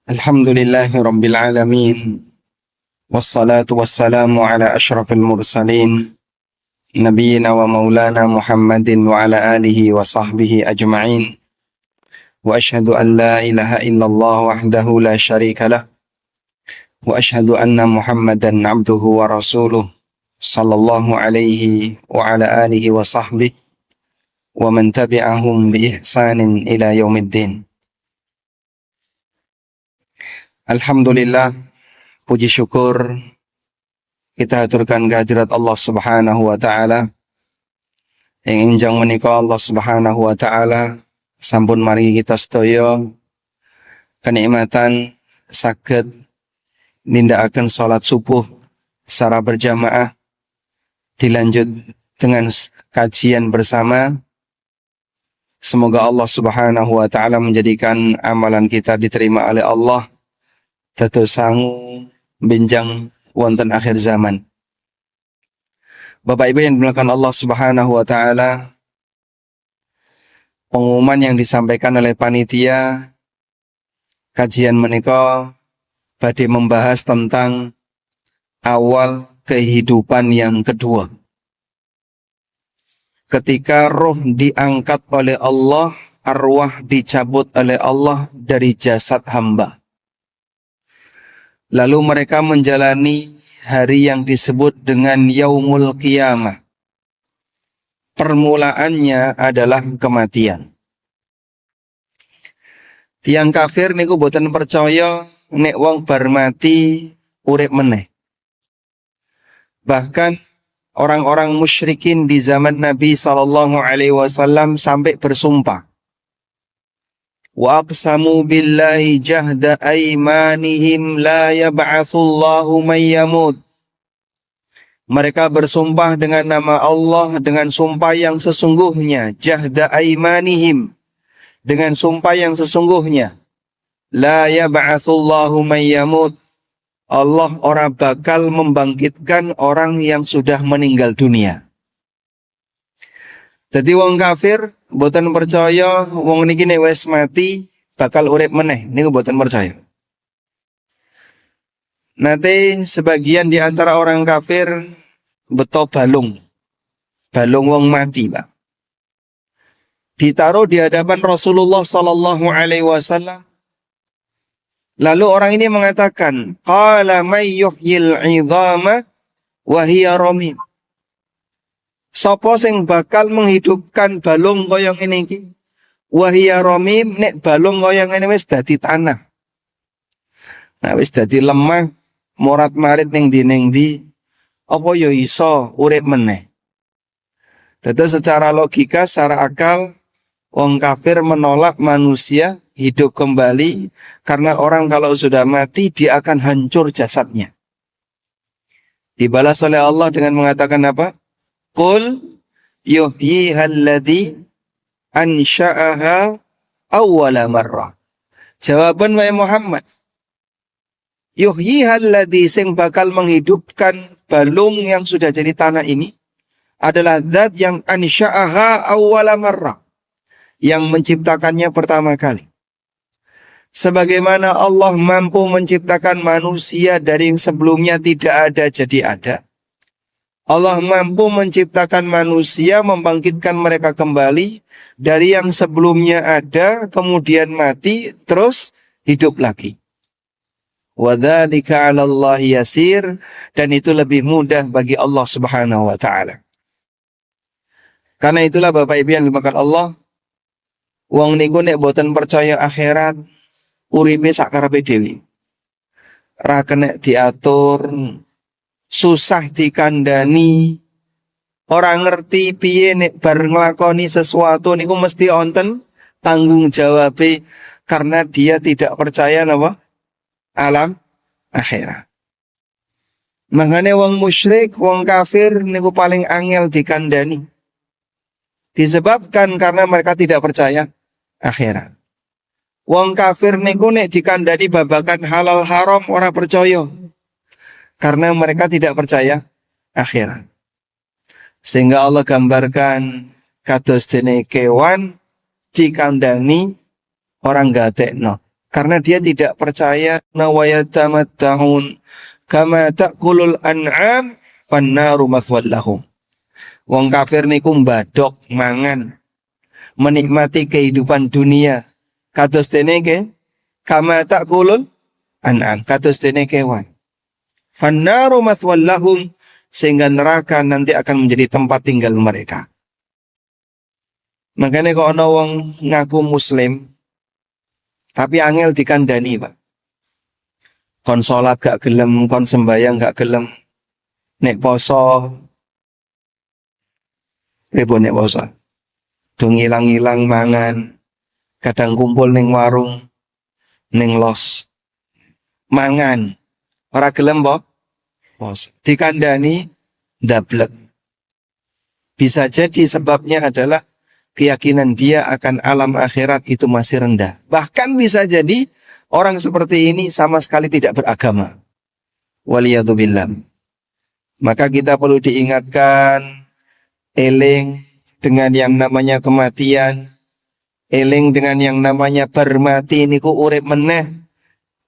Alhamdulillahi Rabbil Alamin. Wassalatu wassalamu ala ashrafil mursalin. Nabiyyina wa maulana Muhammadin wa ala alihi wa sahbihi ajma'in. Wa ashhadu an la ilaha illallah wahdahu la sharika lah. Wa ashhadu anna Muhammadan abduhu wa rasuluh. Sallallahu alaihi wa ala alihi wa sahbihi. Wa man tabi'ahum bi ihsanin ila yaumiddin. Alhamdulillah, puji syukur kita haturkan kehadirat Allah Subhanahu wa taala. Ing enjang menika Allah Subhanahu wa taala sampun maringi kita sedaya kenikmatan saged nindakaken salat subuh secara berjamaah, dilanjut dengan kajian bersama. Semoga Allah Subhanahu wa taala menjadikan amalan kita diterima oleh Allah dados sangu benjang wonten akhir zaman. Bapak Ibu yang dimuliakan Allah Subhanahu wa taala, pengumuman yang disampaikan oleh panitia kajian menika badhe membahas tentang awal kehidupan yang kedua. Ketika roh diangkat oleh Allah, arwah dicabut oleh Allah dari jasad hamba. Lalu mereka menjalani hari yang disebut dengan Yaumul Qiyamah. Permulaannya adalah kematian. Tiang kafir niku boten percaya nek wong bar mati urip meneh. Bahkan orang-orang musyrikin di zaman Nabi SAW sampai bersumpah. Wa aqsamu billahi jahda aymanihim la yab'atsullahu man yamut. Mereka bersumpah dengan nama Allah dengan sumpah yang sesungguhnya, jahda aymanihim, dengan sumpah yang sesungguhnya, la yab'atsullahu man yamut. Allah ora bakal membangkitkan orang yang sudah meninggal dunia. Jadi wong kafir boten percaya wong niki nek wis mati bakal urip meneh, niku boten percaya. Nanti sebagian di antara orang kafir beto balung wong mati, Pak. Ditaruh di hadapan Rasulullah sallallahu alaihi wasallam. Lalu orang ini mengatakan, qala may yuhyil 'idhama wa hiya ramim. Sapa sing bakal menghidupkan balung kaya ngene iki? Wa hiya ramim, nek balung kaya ngene wis dadi tanah. Nah wis dadi lemah, morat-marit ning ndi apa ya iso urip meneh. Dadi secara logika, secara akal, wong kafir menolak manusia hidup kembali karena orang kalau sudah mati dia akan hancur jasadnya. Dibalas oleh Allah dengan mengatakan apa? Qul yuhyyihalladzi ansha'aha awwala marrah. Jawaban wahai Muhammad, yuhyyihalladzi sing bakal menghidupkan balung yang sudah jadi tanah ini adalah zat yang ansha'aha awwala marrah, yang menciptakannya pertama kali. Sebagaimana Allah mampu menciptakan manusia dari yang sebelumnya tidak ada jadi ada, Allah mampu menciptakan manusia, membangkitkan mereka kembali dari yang sebelumnya ada, kemudian mati, terus hidup lagi. Wa dzalika 'alallahi yasir, dan itu lebih mudah bagi Allah Subhanahu wa taala. Karena itulah Bapak Ibu yang dimakan Allah, wong niku nek boten percaya akhirat, uripe sak karepe dhewe. Ra kena diatur, susah dikandani, orang ngerti piye nek bar nglakoni sesuatu niku mesti onten tanggung jawab karena dia tidak percaya napa alam akhirat. Makanya wong musyrik, wong kafir niku paling angel dikandani. Disebabkan karena mereka tidak percaya akhirat. Wong kafir niku nek dikandani babakan halal haram ora percaya. Karena mereka tidak percaya akhirat. Sehingga Allah gambarkan kados dene kewan dikandani orang gatekno. Karena dia tidak percaya nawayatamatta'un kama ta'kulul an'am fannaru mathwal lahum. Wong kafir niku mbadok mangan menikmati kehidupan dunia kados dene ke kama ta'kulul an'am kados dene kewan. Fannaru mathwal lahum, sehingga neraka nanti akan menjadi tempat tinggal mereka. Makanya kalau ana wong ngaku muslim tapi angel dikandani, Pak. Kon salat gak gelem, kon sembayang gak gelem. Nek poso nek poso. Dong ilang-ilang mangan. Kadang kumpul ning warung, ning los. Mangan. Ora gelem po? Poso. Dikandani ndablek. Bisa jadi sebabnya adalah keyakinan dia akan alam akhirat itu masih rendah. Bahkan bisa jadi orang seperti ini sama sekali tidak beragama. Waliyadzubillah. Maka kita perlu diingatkan, eling dengan yang namanya kematian, eling dengan yang namanya bermati niku urip meneh,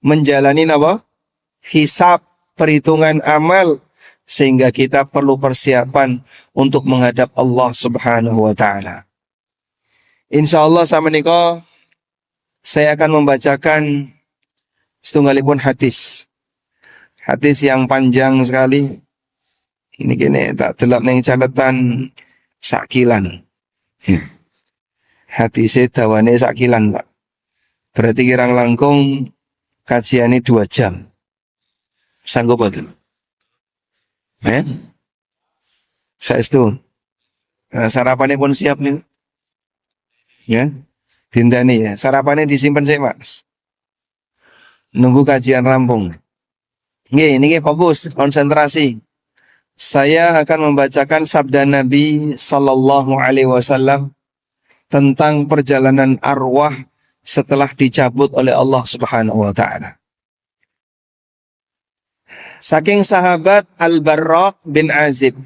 menjalani apa? Hisab, perhitungan amal, sehingga kita perlu persiapan untuk menghadap Allah Subhanahu wa taala. Insyaallah sama niko saya akan membacakan setunggalipun hadis. Hadis yang panjang sekali. Ini gini tak delok ning catatan sakilan. Hadise dawane sakilan, Pak. Berarti kirang langkung kajiane 2 jam. Sanggup boten? Saestu. Sarapannya pun siap nih. Ya, dintani ya. Sarapannya disimpan sih, Mas. Nunggu kajian rampung. Ini fokus, konsentrasi. Saya akan membacakan sabda Nabi Sallallahu Alaihi Wasallam tentang perjalanan arwah setelah dicabut oleh Allah Subhanahu Wa Taala. Saking sahabat Al-Barra bin Azib.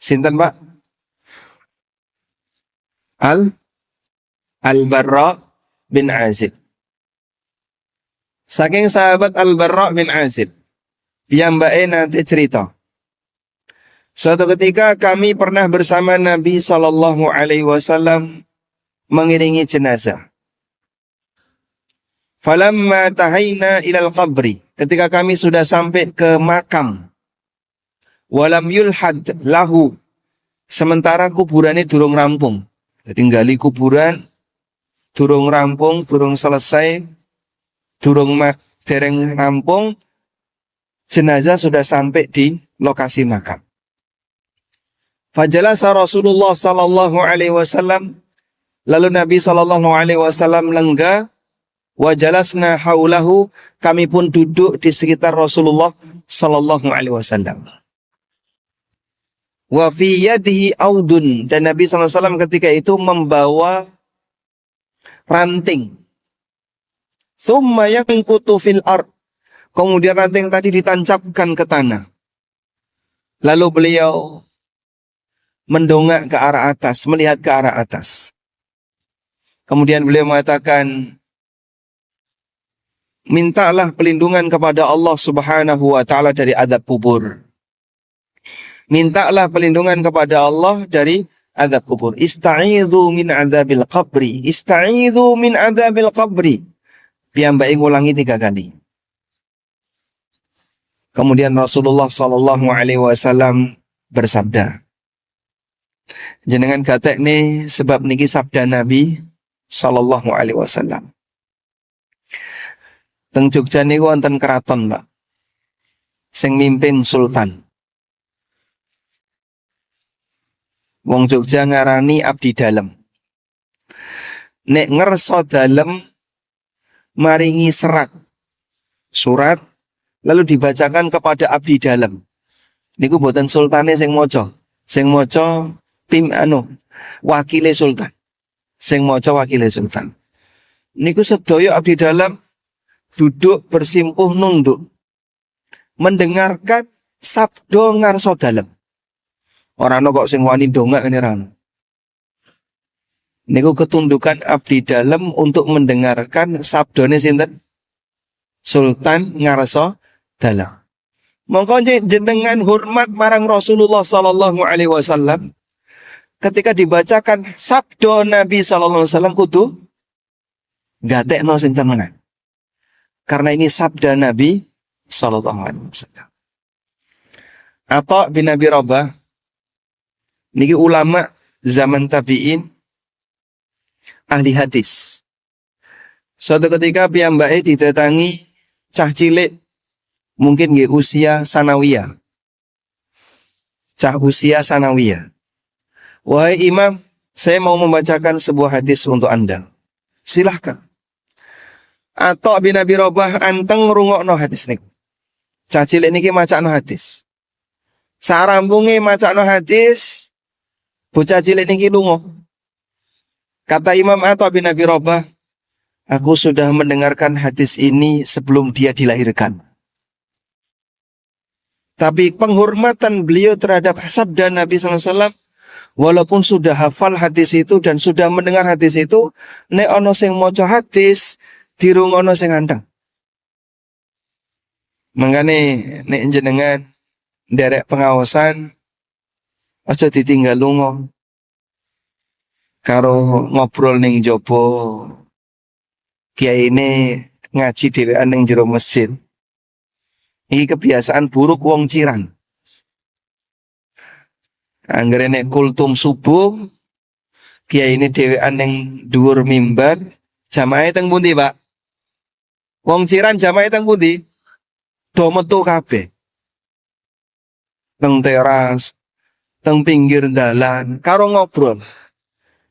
Sinten, Pak? Al-Barra bin Azib. Saking sahabat Al-Barra bin Azib, piyambake nanti cerita. Suatu ketika kami pernah bersama Nabi Sallallahu Alaihi Wasallam mengiringi jenazah. Falamma tahaina ilal qabri, ketika kami sudah sampai ke makam, walam yulhad lahu, sementara kuburannya durung rampung. Jadi gali kuburan durung rampung, durung selesai, dereng rampung, jenazah sudah sampai di lokasi makam. Fajalasa Rasulullah sallallahu alaihi wasallam, lalu Nabi sallallahu alaihi wasallam lenggah, wajalasna haulahu, kami pun duduk di sekitar Rasulullah sallallahu alaihi wasallam. Wa fi yadihi audun, dan Nabi sallallahu alaihi wasallam ketika itu membawa ranting. Summa yanqutu fil ard, kemudian ranting tadi ditancapkan ke tanah. Lalu beliau mendongak ke arah atas, melihat ke arah atas. Kemudian beliau mengatakan, mintalah pelindungan kepada Allah Subhanahu wa taala dari azab kubur. Mintalah pelindungan kepada Allah dari azab kubur. Ista'idzu min adzabil qabri. Ista'idzu min adzabil qabri. Piyambake ngulangi 3 kali. Kemudian Rasulullah sallallahu alaihi wasallam bersabda, jenengan gatek nih sebab niki sabda Nabi sallallahu alaihi wasallam. Teng Jogja niku wonten keraton, Pak. Sing mimpin sultan. Wong Jogja ngarani abdi dalem. Nek ngerso dalem maringi surat lalu dibacakan kepada abdi dalem. Niku boten sultane sing maca. Sing maca wakile sultan. Sing maca wakile sultan. Niku sedaya abdi dalem duduk bersimpuh nunduk mendengarkan sabda ngarsa dalem. Ora ana kok sing wani ndongak ngene ra. Niku ketundukan abdi dalam untuk mendengarkan sabdone sinten? Sultan ngarsa dalam. Mongko jenengan hormat marang Rasulullah sallallahu alaihi wasallam. Ketika dibacakan sabda Nabi sallallahu alaihi wasallam kudu gatekno sing temenan. Karena ini sabda Nabi sallallahu alaihi wasallam. Atha bin Abi Rabah niki ulama zaman tabi'in ahli hadis. Suatu ketika piyambake didatangi cah cilik mungkin nggih usia sanawiyah. Cah usia sanawiyah. Wahai imam, saya mau membacakan sebuah hadis untuk Anda. Silahkan. Atha bin Abi Rabah anteng ngrungokno hadis niku. Cah cilik niki macakno hadis. Sarampunge macakno hadis, bocah cilik niki lunga. Kata Imam Atha bin Abi Rabah, aku sudah mendengarkan hadis ini sebelum dia dilahirkan. Tapi penghormatan beliau terhadap sabda Nabi SAW, walaupun sudah hafal hadis itu dan sudah mendengar hadis itu, nek ono sing maca hadis, dirungono sing anteng. Mangkane nek jenengan nderek pengawasan, aja ditinggal lunga. Karo ngobrol ning jopo, kiai ini ngaji dhewean ning jero masjid. Iki kebiasaan buruk wong Ciran. Anggere nek kultum subuh, kiai ini dhewean ning dhuwur mimbar, jamaah teng pundi, Pak? Wong Ciran jamaah teng pundi? Do metu kabeh. Teng teras, teng pinggir dalan, karo ngobrol.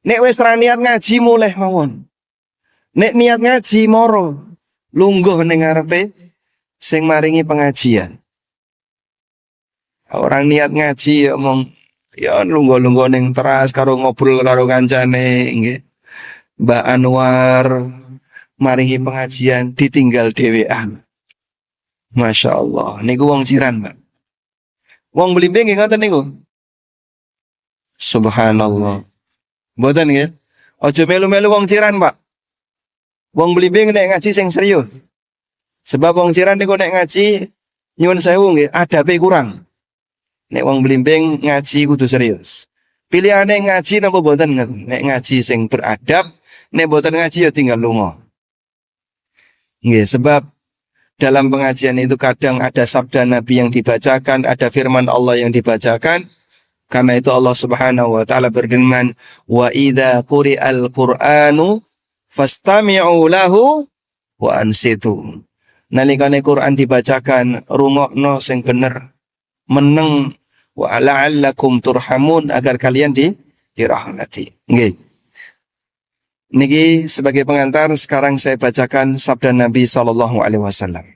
Nek wis ra niat ngaji mulih mawon. Nek niat ngaji moro, lungguh ning ngarepe sing maringi pengajian. Orang niat ngaji ya omong ya lungguh-lungguh ning teras karo ngobrol karo kancane nggih. Mbak Anwar maringi pengajian ditinggal dhewean. Masya Allah, niku wong Ciran, Mbak. Wong Blimbing nggih ngoten niku. Subhanallah. Mboten nggih. Aja melu-melu wong Ciran, Pak. Wong Blimbing nek ngaji sing serius. Sebab wong Ciran niku nek ngaji nyuwun sewu nggih, adabe kurang. Nek wong Blimbing ngaji kudu serius. Pilihane ngaji napa mboten ngoten. Nek ngaji sing beradab, nek mboten ngaji ya tinggal lunga. Nggih, sebab dalam pengajian itu kadang ada sabda Nabi yang dibacakan, ada firman Allah yang dibacakan. Karena itu Allah Subhanahu wa taala berfirman, "Wa idza quri'al Qur'anu fastami'u lahu wa ansitu." Nalikane Quran dibacakan, rungokno sing bener, meneng, wa la'allakum turhamun, agar kalian dirahmati. Nggih. Niki sebagai pengantar, sekarang saya bacakan sabda Nabi sallallahu alaihi wasallam.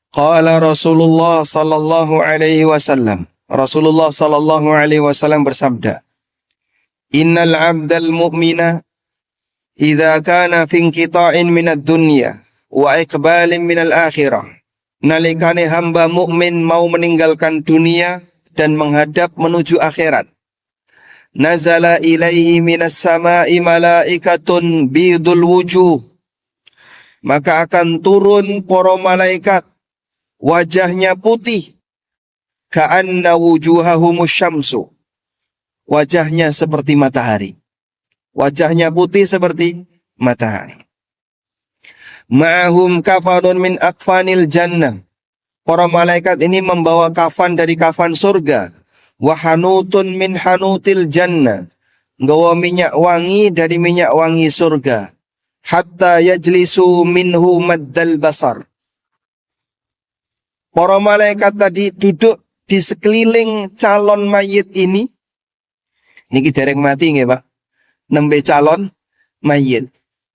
Qala Rasulullah sallallahu alaihi wasallam. Rasulullah sallallahu alaihi wasallam bersabda, "Innal 'abdal mu'mina idza kana fi inqita'in minad dunya wa iqbalin minal akhirah." Nalikane hamba mukmin mau meninggalkan dunia dan menghadap menuju akhirat, nazala ilaihi minas sama'i malaikatun bidul wujuh, maka akan turun para malaikat, wajahnya putih, ka'anna wujuhahumus syamsu, wajahnya seperti matahari. Wajahnya putih seperti matahari. Ma'hum kafanun min akfanil jannah. Para malaikat ini membawa kafan dari kafan surga. Wa hanutun min hanutil jannah. Nggawa minyak wangi dari minyak wangi surga. Hatta yajlisu minhu maddal basar. Para malaikat tadi duduk di sekeliling calon mayit ini. Niki dereng mati nggih, Pak. Nembe calon mayit.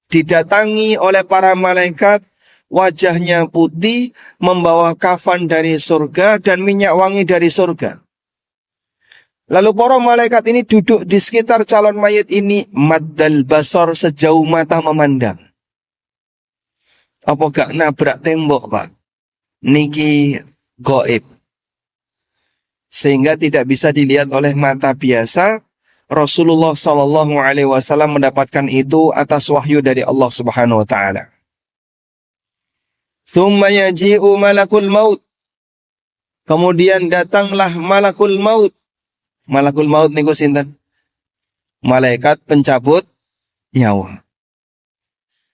Didatangi oleh para malaikat, wajahnya putih, membawa kafan dari surga dan minyak wangi dari surga. Lalu para malaikat ini duduk di sekitar calon mayit ini, maddal basar, sejauh mata memandang. Apa gak nabrak tembok, Pak? Niki gaib. Sehingga tidak bisa dilihat oleh mata biasa, Rasulullah Shallallahu Alaihi Wasallam mendapatkan itu atas wahyu dari Allah Subhanahu Wa Taala. Tsumma yaji'u malakul maut. Kemudian datanglah malakul maut. Malakul maut niku sinten? Malaikat pencabut nyawa.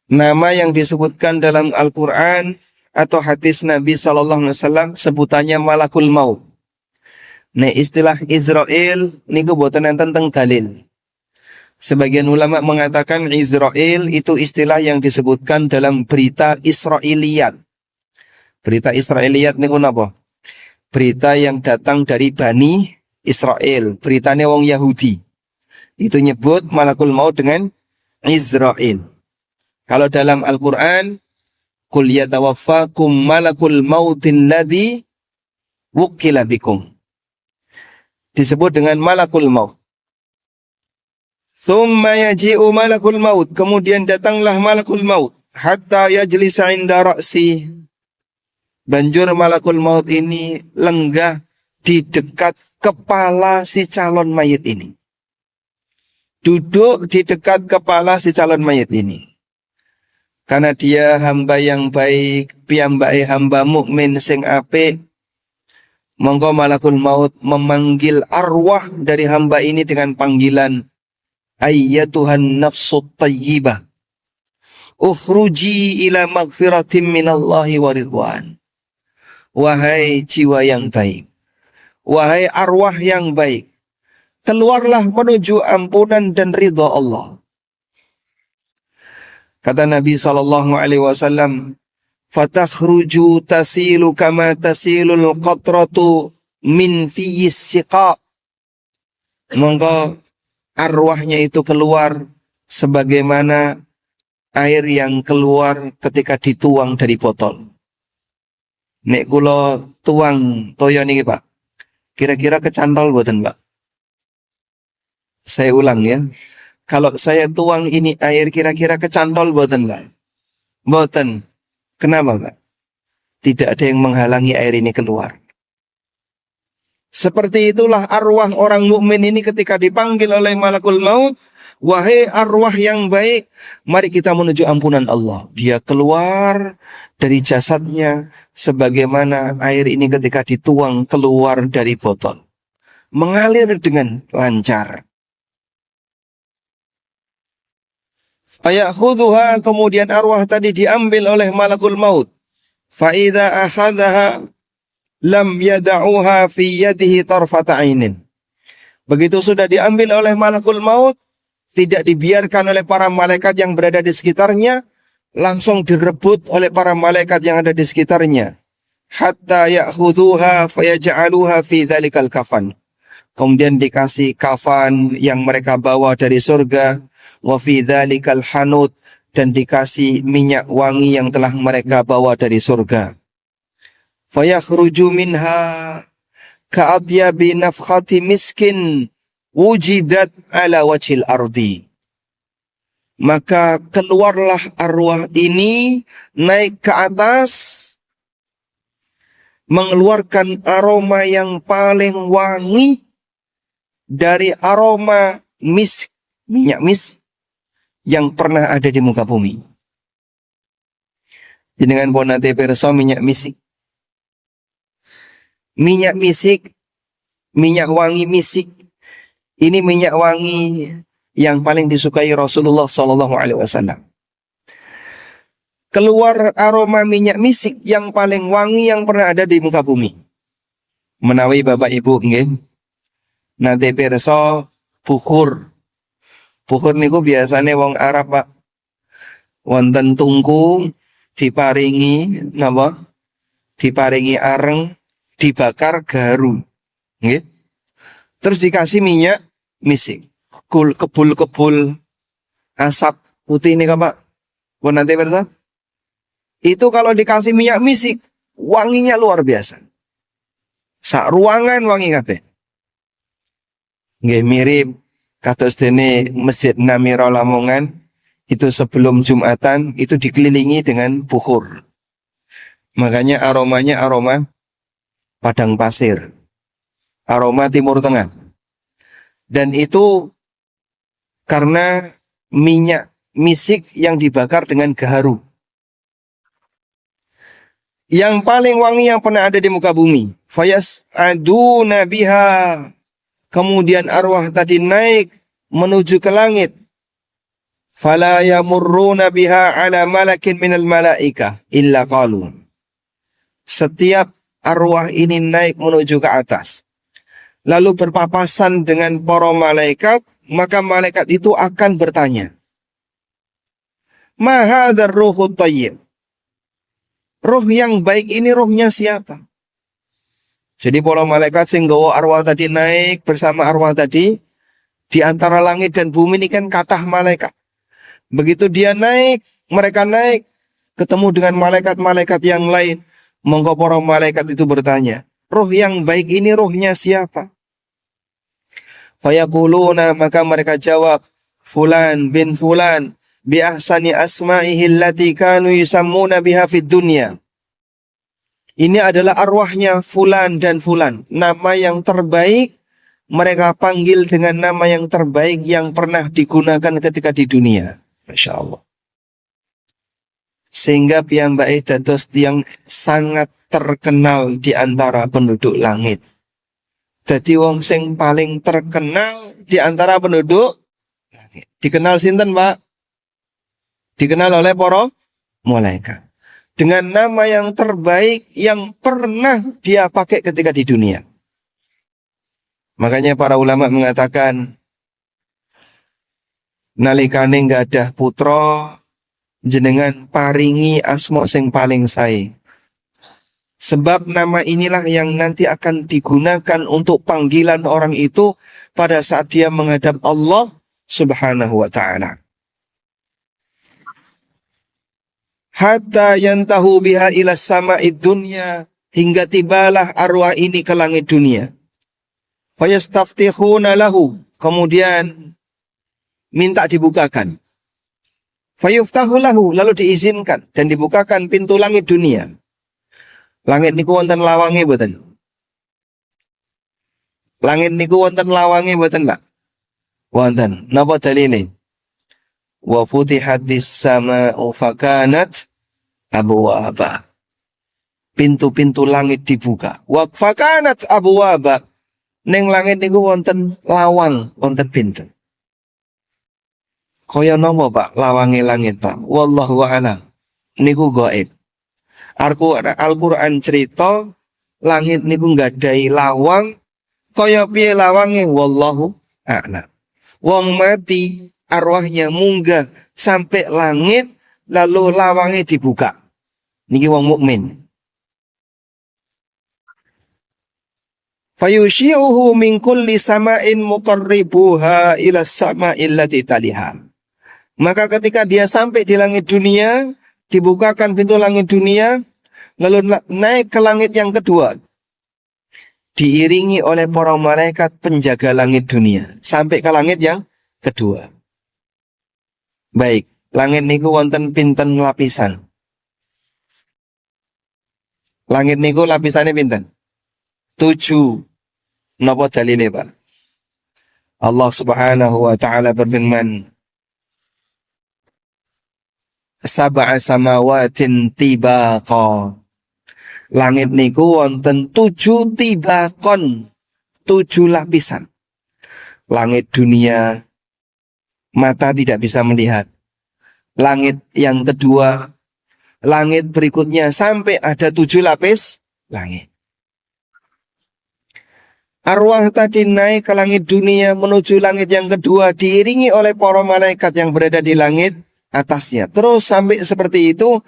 Nama yang disebutkan dalam Al-Quran atau hadis Nabi Sallallahu Alaihi Wasallam sebutannya malakul maut. Nah, istilah Israel niku boten enten teng dalil. Sebagian ulama mengatakan Israel itu istilah yang disebutkan dalam berita Israiliyat. Berita Israiliyat niku napa? Berita yang datang dari Bani Israel, beritanya wong Yahudi. Itu nyebut malakul maut dengan Israel. Kalau dalam Al-Quran, Qul yatawaffakum malakul mautin ladzi wukila bikum. Disebut dengan malakul maut. Tsumma yaji'u malakul maut. Kemudian datanglah malakul maut. Hatta yajlisa inda ra'si. Banjur malakul maut ini lenggah di dekat kepala si calon mayit ini. Duduk di dekat kepala si calon mayit ini. Karena dia hamba yang baik, piyambake hamba mukmin sing apik, monggo malakul maut memanggil arwah dari hamba ini dengan panggilan ayyatuhan nafsut tayyibah ukhruji ila maghfiratin minallahi wa ridwan. Wahai jiwa yang baik, wahai arwah yang baik, keluarlah menuju ampunan dan ridha Allah. Kata Nabi SAW, fatakhruju tasilu kama tasilul qatratu min fiyis siqa. Monggo arwahnya itu keluar sebagaimana air yang keluar ketika dituang dari botol. Nek kula tuang toyo niki Pak, kira-kira kecantol boten Pak? Saya ulang ya. Kalau saya tuang ini air kira-kira kecantol boten Pak? Boten. Kenapa Pak? Tidak ada yang menghalangi air ini keluar. Seperti itulah arwah orang mukmin ini ketika dipanggil oleh malakul maut, wahai arwah yang baik, mari kita menuju ampunan Allah. Dia keluar dari jasadnya sebagaimana air ini ketika dituang keluar dari botol. Mengalir dengan lancar. Ayakhudhuha, kemudian arwah tadi diambil oleh malakul maut. Fa idza akhadhaha lam yada'uha fi yadihi tarfata ainin. Begitu sudah diambil oleh malakul maut, tidak dibiarkan oleh para malaikat yang berada di sekitarnya, langsung direbut oleh para malaikat yang ada di sekitarnya. Hatta ya'khudhuha fayaj'aluha fi dzalikal kafan. Kemudian dikasih kafan yang mereka bawa dari surga, wa fi dzalikal hanut, dan dikasih minyak wangi yang telah mereka bawa dari surga. Fayakhruju minha ka'adyabi nafkhati miskin wujidat ala wajhil ardi. Maka keluarlah arwah ini naik ke atas, mengeluarkan aroma yang paling wangi dari aroma misk, minyak misk yang pernah ada di muka bumi. Dengan ponate perso minyak misik. Minyak misik, minyak wangi misik. Ini minyak wangi yang paling disukai Rasulullah SAW. Keluar aroma minyak misik yang paling wangi yang pernah ada di muka bumi. Menawi Bapak Ibu nggih. Nate pirsa bukhur. Bukhur niku biasane wong Arab Pak. Wonten tungku diparingi napa? Diparingi areng, dibakar garu. Nggih. Terus dikasih minyak misik. Kebul-kebul asap putih ini Pak. Pun nanti pirsa. Itu kalau dikasih minyak misik, wanginya luar biasa. Sak ruangan wangi kabeh. Nggih mirip kados dene Masjid Namira Lamongan itu sebelum Jumatan itu dikelilingi dengan bukhur. Makanya aromanya aroma padang pasir. Aroma Timur Tengah. Dan itu karena minyak misik yang dibakar dengan gaharu. Yang paling wangi yang pernah ada di muka bumi. Fayas'aduna biha. Kemudian arwah tadi naik menuju ke langit. Fala yamurruna biha ala malakin minal malaika illa qalu. Setiap arwah ini naik menuju ke atas, lalu berpapasan dengan para malaikat, maka malaikat itu akan bertanya, ma hadzal ruhut thayyib. Ruh yang baik ini ruhnya siapa? Jadi para malaikat sing nggawa arwah tadi naik bersama arwah tadi, di antara langit dan bumi ini kan kathah malaikat. Begitu dia naik, mereka naik, ketemu dengan malaikat-malaikat yang lain. Monggo para malaikat itu bertanya, ruh yang baik ini ruhnya siapa? Fayaquluna, maka mereka jawab, fulan bin fulan, bi ahsani asma'ihi allati kanu yusammuna biha fid dunya. Ini adalah arwahnya fulan dan fulan, nama yang terbaik, mereka panggil dengan nama yang terbaik yang pernah digunakan ketika di dunia. Masya Allah. Sehingga piyambake dados tiyang sangat terkenal di antara penduduk langit. Jadi wong sing paling terkenal di antara penduduk langit. Dikenal sinten, Pak? Dikenal oleh para malaikat. Dengan nama yang terbaik yang pernah dia pakai ketika di dunia. Makanya para ulama mengatakan, nalikane nggadah putra, jenengan paringi asma sing paling sae. Sebab nama inilah yang nanti akan digunakan untuk panggilan orang itu pada saat dia menghadap Allah Subhanahu wa ta'ala. Hatta yantahu biha ila sama'id dunya, hingga tibalah arwah ini ke langit dunia. Fayastaftihuna lahu, kemudian minta dibukakan. Fayuftahu lahu, lalu diizinkan dan dibukakan pintu langit dunia. Langit niku wonten lawange mboten? Langit niku wonten lawange mboten, Pak? Wonten. Napa dalile? Wa futihatis sama'u fakanat abwaba. Pintu-pintu langit dibuka. Wa fakanat abwaba. Ning langit niku wonten lawang, wonten pintu. Kaya napa, Pak? Lawange langit, Pak. Wallahu a'lam. Niku gaib. Al-Qur'an cerita langit niku nggadahi lawang, kaya piye lawange? Wallahu a'lam. Wong mati arwahnya munggah sampai langit, lalu lawange dibuka. Niki wong mukmin. Fayushi'uhu min kulli sama'in muqarribuha ila sama'il lati taliha. Maka ketika dia sampai di langit dunia, dibukakan pintu langit dunia, lalu naik ke langit yang kedua, diiringi oleh para malaikat penjaga langit dunia, sampai ke langit yang kedua. Baik, langit niku wonten pinten lapisan. Langit niku lapisannya pinten? 7. Napa dalile, Pak? Allah Subhanahu wa ta'ala berfirman, sab'a samawatin tibaqa. Langit niku wonten 7 tibakon, 7 lapisan. Langit dunia mata tidak bisa melihat. Langit yang kedua, langit berikutnya, sampai ada 7 lapis langit. Arwah tadi naik ke langit dunia menuju langit yang kedua, diiringi oleh para malaikat yang berada di langit atasnya. Terus sampai seperti itu,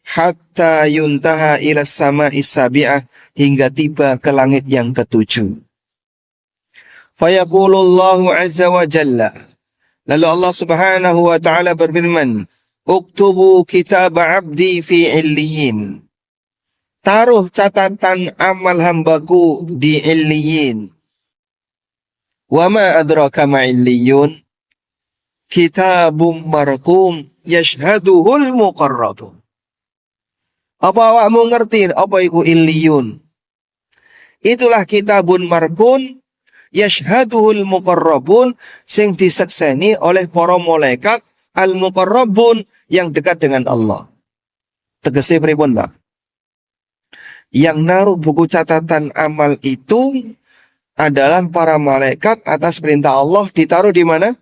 hatta yuntaha ila sama'is sabi'ah, hingga tiba ke langit yang ketujuh. Fayaqulullahu azza wa jalla, lalu Allah Subhanahu wa ta'ala berfirman, uktubu kitab abdi fi illiyin. Taruh catatan amal hambaku di illiyin. Wa ma adraka ma illiyun? Kitabum marqum yashhaduhul muqarrabun. Apa awakmu ngerti apa iku illiyun? Itulah kitabun marqum yashhaduhul muqarrabun sing disekseni oleh para malaikat al-muqarrabun yang dekat dengan Allah. Tegese pripun, Pak? Yang naruh buku catatan amal itu adalah para malaikat atas perintah Allah, ditaruh di mana?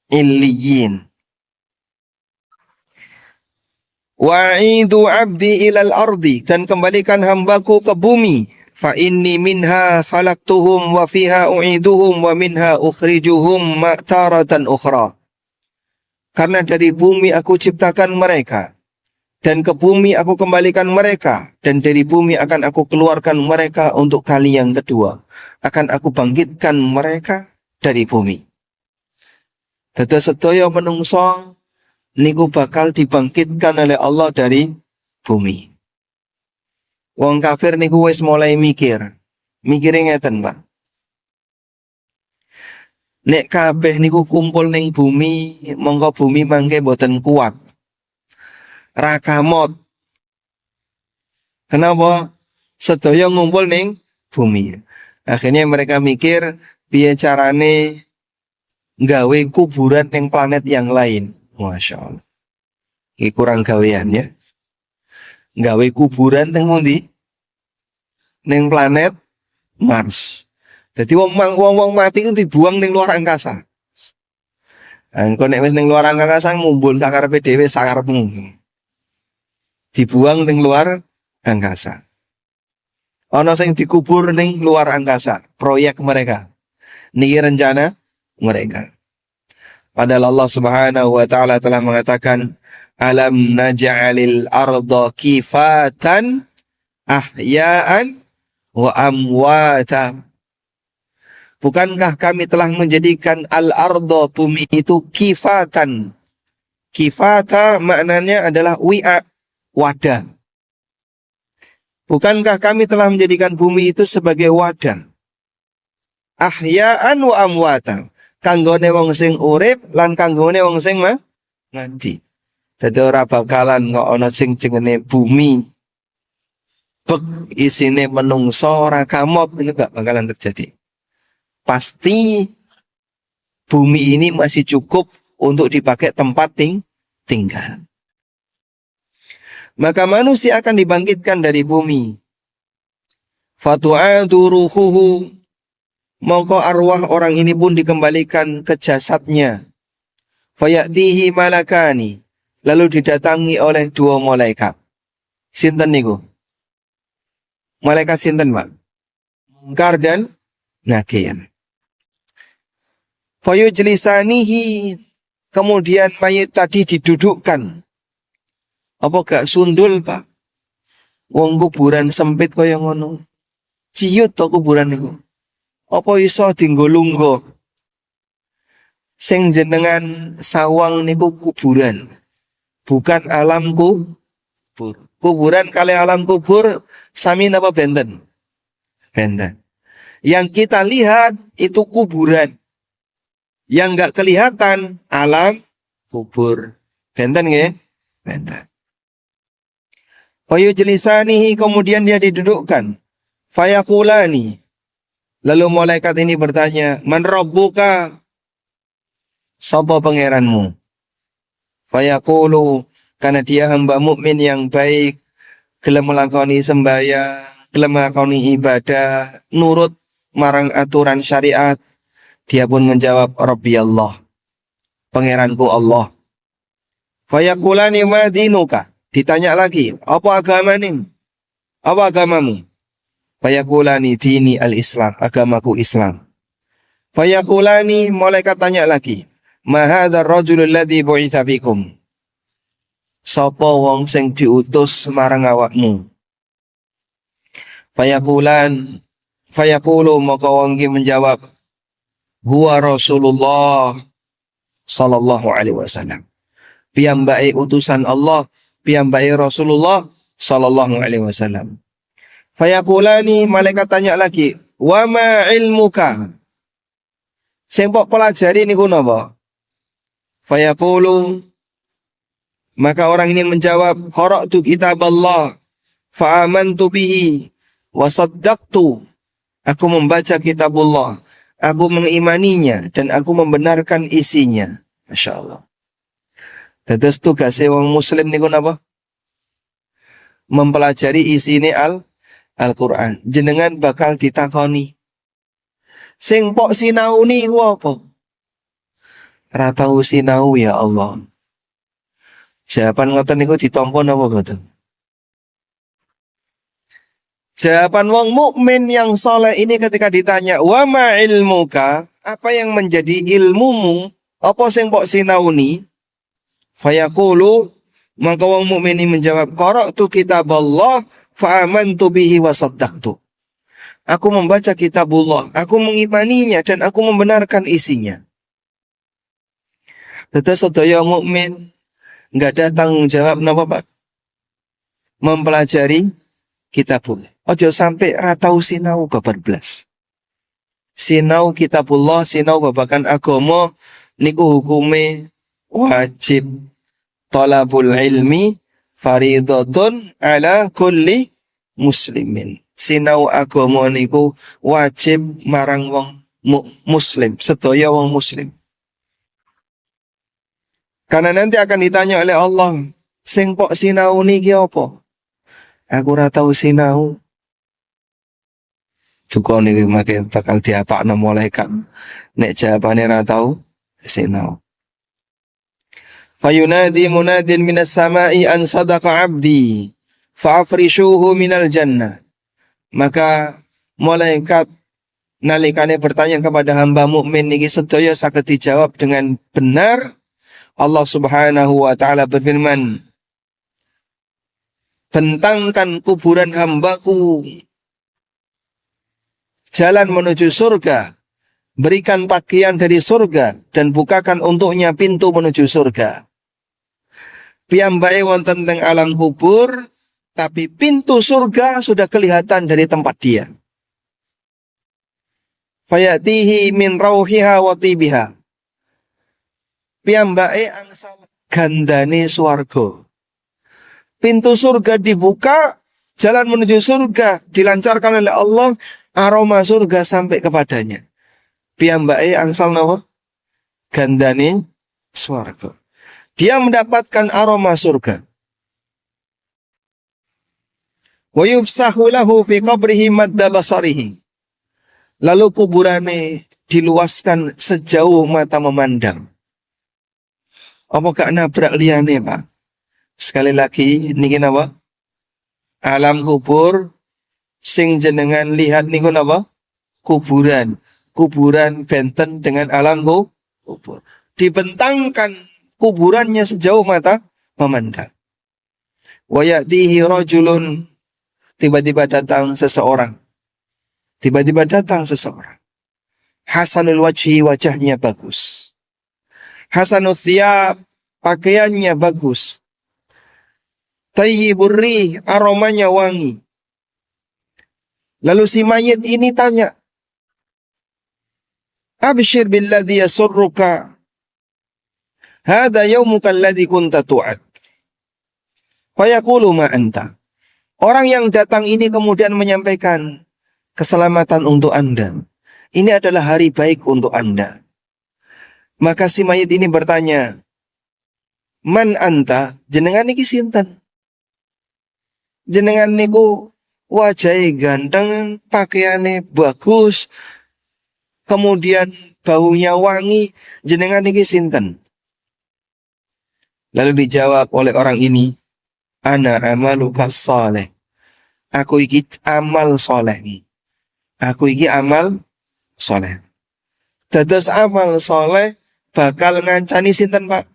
Illiyin. Wa'idu abdi ilal ardi, dan kembalikan hambaku ke bumi. Fa inni minha khalaqtuhum wa fiha u'iduhum wa minha ukhrijuhum taratan ukhra. Karena dari bumi aku ciptakan mereka, dan ke bumi aku kembalikan mereka, dan dari bumi akan aku keluarkan mereka untuk kali yang kedua. Akan aku bangkitkan mereka dari bumi. Dados sedaya menungso niku bakal dibangkitkan oleh Allah dari bumi. Wong kafir niku wis mulai mikir. Mikire ngeten, Pak. Nek kabeh niku kumpul ning bumi, mongko bumi mangke boten kuat. Rakamot. Kenapa? Sedaya ngumpul ning bumi. Akhirnya mereka mikir piye carane gawe kuburan ning planet yang lain. Masya Allah. Ini kurang gawean ya. Gawe kuburan teng pundi? Ning planet Mars. Jadi wong mati itu dibuang ning luar angkasa. Engko nek wis ning luar angkasa ngumpul sakarepe dhewe sakarepmu. Dibuang ning luar angkasa. Ana sing dikubur ning luar angkasa, proyek mereka. Niki rencana mereka. Padahal Allah Subhanahu wa taala telah mengatakan, alam naj'alil arda kifatan ahya'an wa amwata. Bukankah kami telah menjadikan al-arda, bumi itu, kifatan. Kifata maknanya adalah wi'a, wadah. Bukankah kami telah menjadikan bumi itu sebagai wadah. Ahya'an wa amwata. Kanggone wong sing urip lan kanggone wong sing mati. Dadi ora bakalan kok ana sing jenenge bumi bek isine menungso ora kamot, itu gak bakalan terjadi. Pasti bumi ini masih cukup untuk dipakai tempat tinggal. Maka manusia akan dibangkitkan dari bumi. Fatu'adu ruhuhu, mongko arwah orang ini pun dikembalikan ke jasadnya. Fayatihi malakani, lalu didatangi oleh dua malaikat. Sinten niku? Malaikat sinten, Pak? Munkar dan Nakir. Fayujlisanihi, kemudian mayit tadi didudukkan. Apa gak sundul, Pak? Wong kuburan sempit kaya ngono. Ciut to kuburan niku. Apa iso dinggolunggo? Sing jenengan sawang niku kuburan, bukan alam kubur. Kuburan kali alam kubur sami napa benten? Benten. Yang kita lihat itu kuburan. Yang enggak kelihatan alam kubur. Benten nggih? Benten. Fayujlisanihi, kemudian dia didudukkan. Fayaqulani, lalu malaikat ini bertanya, man rabbuka? Sapa pangeranmu? Fayaqulu, karena dia hamba mukmin yang baik, gelem melakoni sembahyang, gelem melakoni ibadah, nurut marang aturan syariat, dia pun menjawab, Rabbi Allah, pangeranku Allah. Fayaqulani ma dinuka? Ditanya lagi, apa agamamu? Apa agamamu? Fayaqulani dini al-Islam, agamaku Islam. Fayaqulani, malaikat tanya lagi, ma hadzal rajulul ladzi bu'itsa fikum? Sapa wong sing diutus marang awakmu? Fayaqulu, maka wong iki menjawab, huwa Rasulullah sallallahu alaihi wasallam. Piyambake utusan Allah, piyambake Rasulullah sallallahu alaihi wasallam. Fayaqulani, malaikat tanya lagi, wa ma ilmuka? Sing mbok pelajari niku napa? Fayaqulu, maka orang ini menjawab, qara'tu kitab Allah fa amantu bihi wa saddaqtu. Aku membaca kitab Allah, aku mengimaninya dan aku membenarkan isinya. Masya Allah. Dados tugasé wong muslim niku napa? Mempelajari isine Al-Qur'an. Jenengan bakal ditakoni. Sing pok sinau niku apa? Ra tau sinau ya Allah. Jawaban ngoten niku ditampa napa boten? Jawaban wong mukmin yang soleh ini ketika ditanya, "Wa ma ilmuka?" Apa yang menjadi ilmumu? Apa sing pok sinauni? Fayaqulu, maka wong mukmin ini menjawab, "Qara'tu kitaballah fa amantu bihi wa saddaqtu." Aku membaca kitabullah, aku mengimaninya dan aku membenarkan isinya. Tetes sedaya mukmin enggak ada tanggung jawab napa Pak? Mempelajari kitabullah. Ojo sampai ratau sinau babar blas. Sinau kitabullah, sinau babakan agama niku hukume wajib. Talabul ilmi faridatun ala kulli muslimin. Sinau agama niku wajib marang wong muslim, sedaya wong muslim. Karena nanti akan ditanya oleh Allah, sing pok sinau niki apa? Aku ora tau sinau. Cukup niki makin bakal diapakno malaikat. Nek jawabane ora tau sinau. Fayunadi munadin minas sama'i an sadaqa abdi fa'afrishuhu minal jannah. Maka malaikat nalikane bertanya kepada hamba mukmin niki sedaya saged dijawab dengan benar. Allah Subhanahu wa taala berfirman, "Bentangkan kuburan hambaku jalan menuju surga, berikan pakaian dari surga dan bukakan untuknya pintu menuju surga." Piyambake wonten teng alam kubur, tapi pintu surga sudah kelihatan dari tempat dia. Fayatihi min rauhiha wa tibiha. Piyambake angsal gandane swarga. Pintu surga dibuka, jalan menuju surga dilancarkan oleh Allah, aroma surga sampai kepadanya. Piyambake angsal napa? Gandane swarga. Dia mendapatkan aroma surga. Wa yufsahu lahu fi qabrihi madda basarihi. Lalu kuburane diluaskan sejauh mata memandang. Apa gak nabrak liyane, Pak? Sekali lagi niki napa? Alam kubur sing jenengan lihat niku napa? Kuburan. Kuburan benten dengan alam kubur. Dibentangkan kuburannya sejauh mata memandang. Wa ya'tihi rajulun, tiba-tiba datang seseorang. Tiba-tiba datang seseorang. Hasanul wajhi, wajahnya bagus. Hasanul thiyab, pakaiannya bagus. Tayyibur rih, aromanya wangi. Lalu si mayit ini tanya, "Abshir billadhi yasurruka. Hada yaumuka alladhi kunta tu'ad." Fayaqulu ma anta. Orang yang datang ini kemudian menyampaikan, "Keselamatan untuk Anda. Ini adalah hari baik untuk Anda." Maka si mayit ini bertanya, "Man anta?" Jenengan niki sinten? Jenengan niku wajahnya ganteng, pakaiannya bagus, kemudian baunya wangi. Jenengan niki sinten? Lalu dijawab oleh orang ini, "Ana amaluka saleh." Aku iki amal soleh. Aku iki amal soleh. Dados amal soleh bakal ngancani sinten, Pak?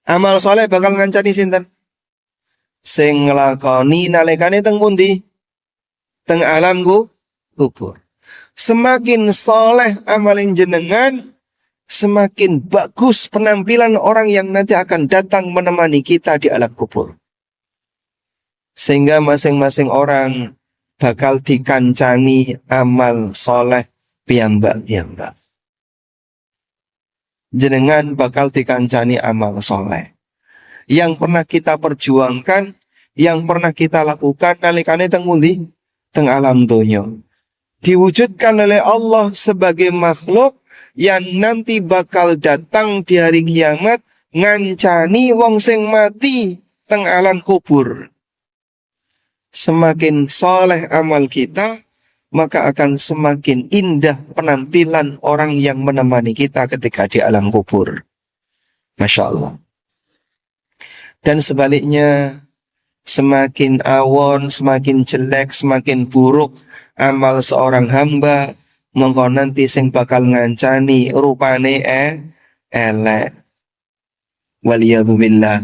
Amal soleh bakal ngancani sinten? Sing nglakoni nalikane teng pundi? Teng alam kubur. Semakin soleh amalin jenengan, semakin bagus penampilan orang yang nanti akan datang menemani kita di alam kubur. Sehingga masing-masing orang bakal dikancani amal soleh piyambak-piyambak. Jenengan bakal dikancani amal soleh. Yang pernah kita perjuangkan, yang pernah kita lakukan nalikane teng pundi? Teng alam donya. diwujudkan oleh Allah sebagai makhluk yang nanti bakal datang di hari kiamat ngancani wong sing mati teng alam kubur. Semakin soleh amal kita, maka akan semakin indah penampilan orang yang menemani kita ketika di alam kubur. Masya Allah. Dan sebaliknya, semakin awon, semakin jelek, semakin buruk amal seorang hamba, mongko nanti sing bakal ngancani rupane elek. Waliyadzubillah.